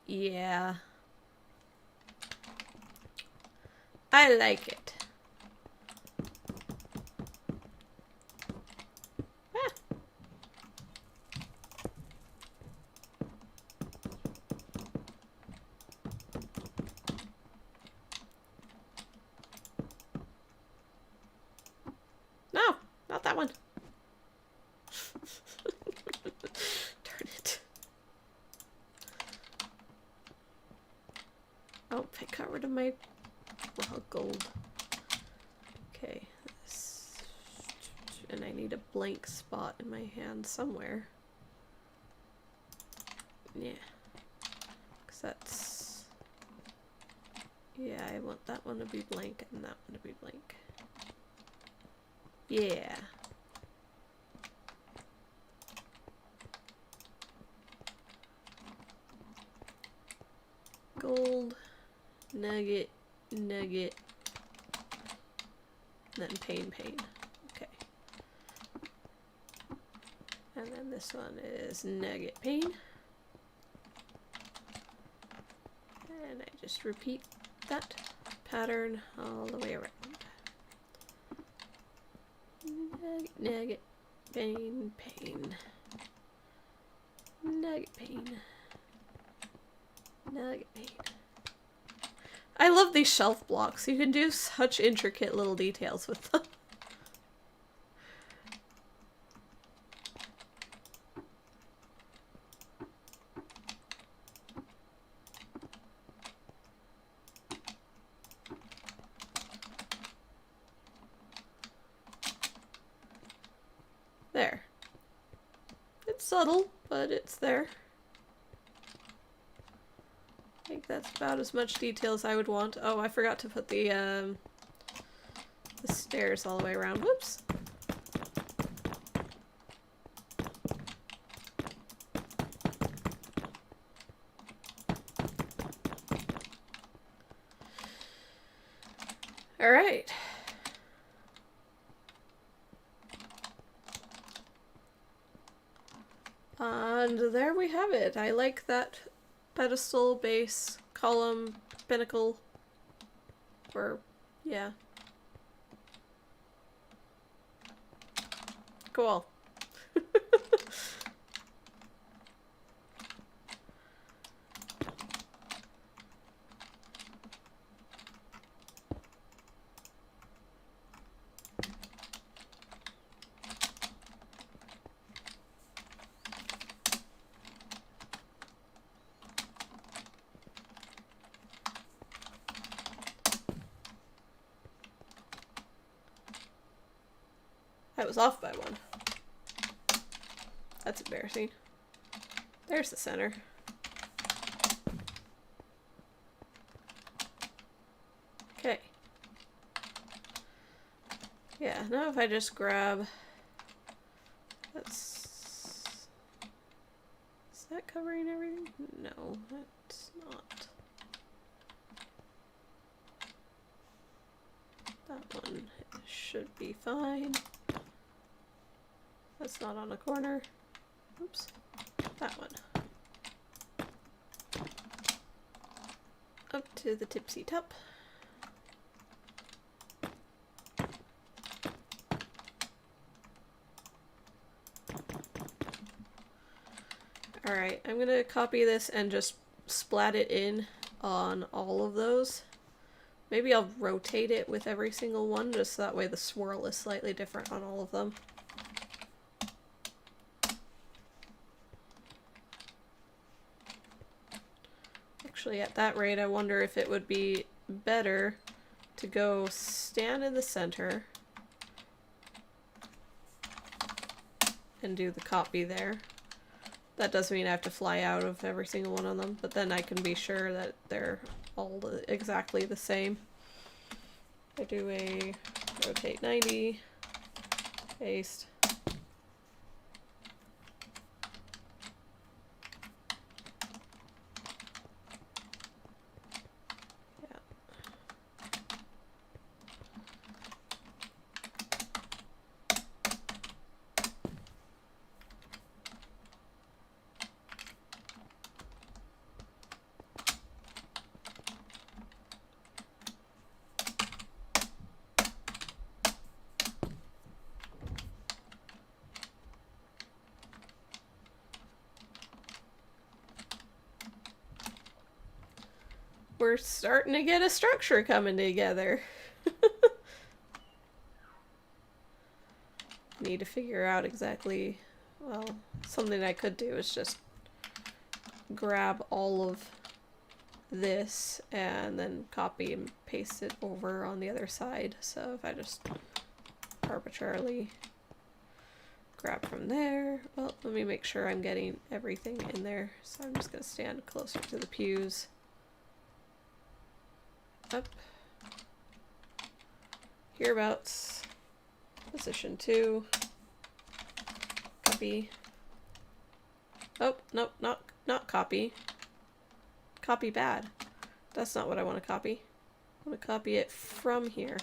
Yeah. I like it. one. Darn it. Oh, I got rid of my raw gold. Okay. And I need a blank spot in my hand somewhere. Yeah. Because that's... Yeah, I want that one to be blank and that one to be blank. Yeah. Gold, nugget, nugget, then pain. Okay. And then this one is nugget, pain. And I just repeat that pattern all the way around. Nugget, nugget, pain. Nugget, pain. Nugget, pain. I love these shelf blocks. You can do such intricate little details with them. There. It's subtle, but it's there. I think that's about as much detail as I would want. Oh, I forgot to put the stairs all the way around. Whoops. All right. And there we have it. I like that pedestal, base, column, pinnacle, or, yeah. Cool. I was off by one. That's embarrassing. There's the center. Okay. Yeah, now if I just grab... Is that covering everything? No, that's not. That one should be fine. That's not on a corner. Oops. That one. Up to the tipsy top. Alright, I'm gonna copy this and just splat it in on all of those. Maybe I'll rotate it with every single one, just so that way the swirl is slightly different on all of them. Actually, at that rate, I wonder if it would be better to go stand in the center and do the copy there. That does mean I have to fly out of every single one of them, but then I can be sure that they're all exactly the same. I do a rotate 90, paste. We're starting to get a structure coming together. need to figure out exactly, well, something I could do is just grab all of this and then copy and paste it over on the other side. So if I just arbitrarily grab from there, well, let me make sure I'm getting everything in there. So I'm just going to stand closer to the pews. Up. Hereabouts. Position 2. Copy. Oh, nope, not copy. Copy bad. That's not what I want to copy. I want to copy it from here.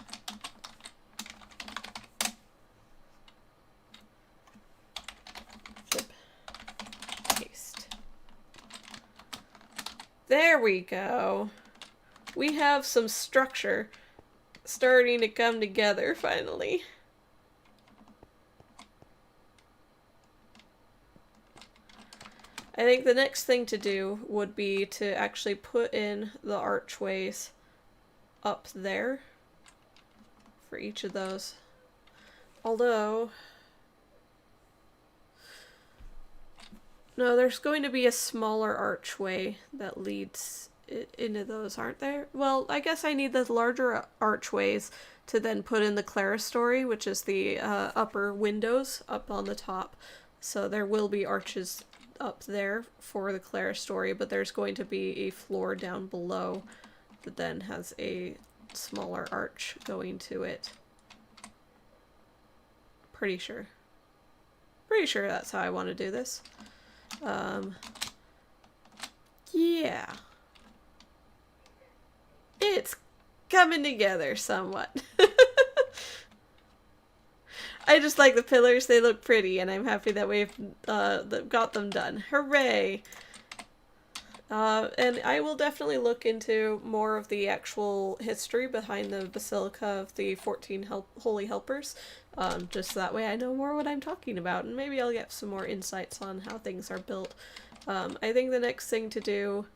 Flip. Paste. There we go. We have some structure starting to come together finally. I think the next thing to do would be to actually put in the archways up there for each of those. Although, no, there's going to be a smaller archway that leads into those, aren't there? Well, I guess I need the larger archways to then put in the clerestory, which is the upper windows up on the top. So there will be arches up there for the clerestory, but there's going to be a floor down below that then has a smaller arch going to it. Pretty sure that's how I want to do this. Yeah. It's coming together somewhat. I just like the pillars, they look pretty, and I'm happy that we've got them done. Hooray! And I will definitely look into more of the actual history behind the Basilica of the 14 Holy Helpers, just that way I know more what I'm talking about, and maybe I'll get some more insights on how things are built. I think the next thing to do,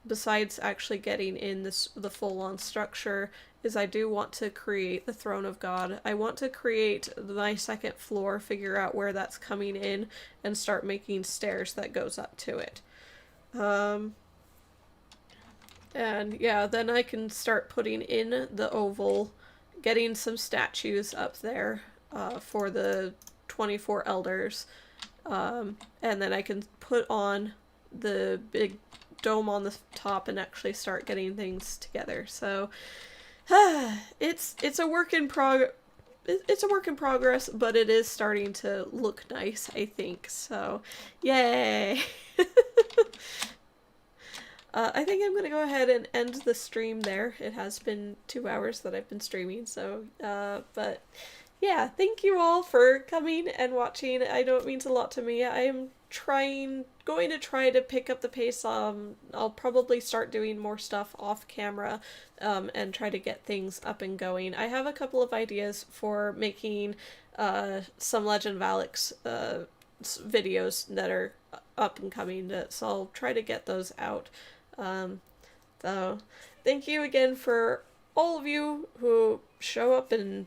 besides actually getting in the full-on structure, is I do want to create the Throne of God. I want to create my second floor, figure out where that's coming in, and start making stairs that goes up to it. And yeah, then I can start putting in the oval, getting some statues up there for the 24 elders, and then I can put on the big dome on the top and actually start getting things together. So it's a work in progress, but it is starting to look nice, I think. So yay. I think I'm gonna go ahead and end the stream there. It has been 2 hours that I've been streaming, so but yeah, thank you all for coming and watching. I know it means a lot to me. I am going to try to pick up the pace. I'll probably start doing more stuff off camera, and try to get things up and going. I have a couple of ideas for making some Legend of Alex videos that are up and coming, so I'll try to get those out. So thank you again for all of you who show up and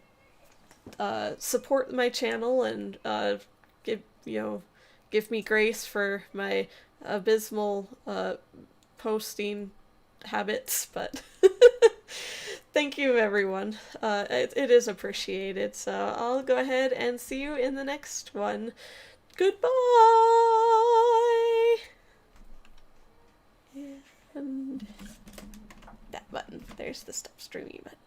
support my channel and give me grace for my abysmal posting habits, but thank you everyone. It is appreciated. So I'll go ahead and see you in the next one. Goodbye. And that button. There's the stop streaming button.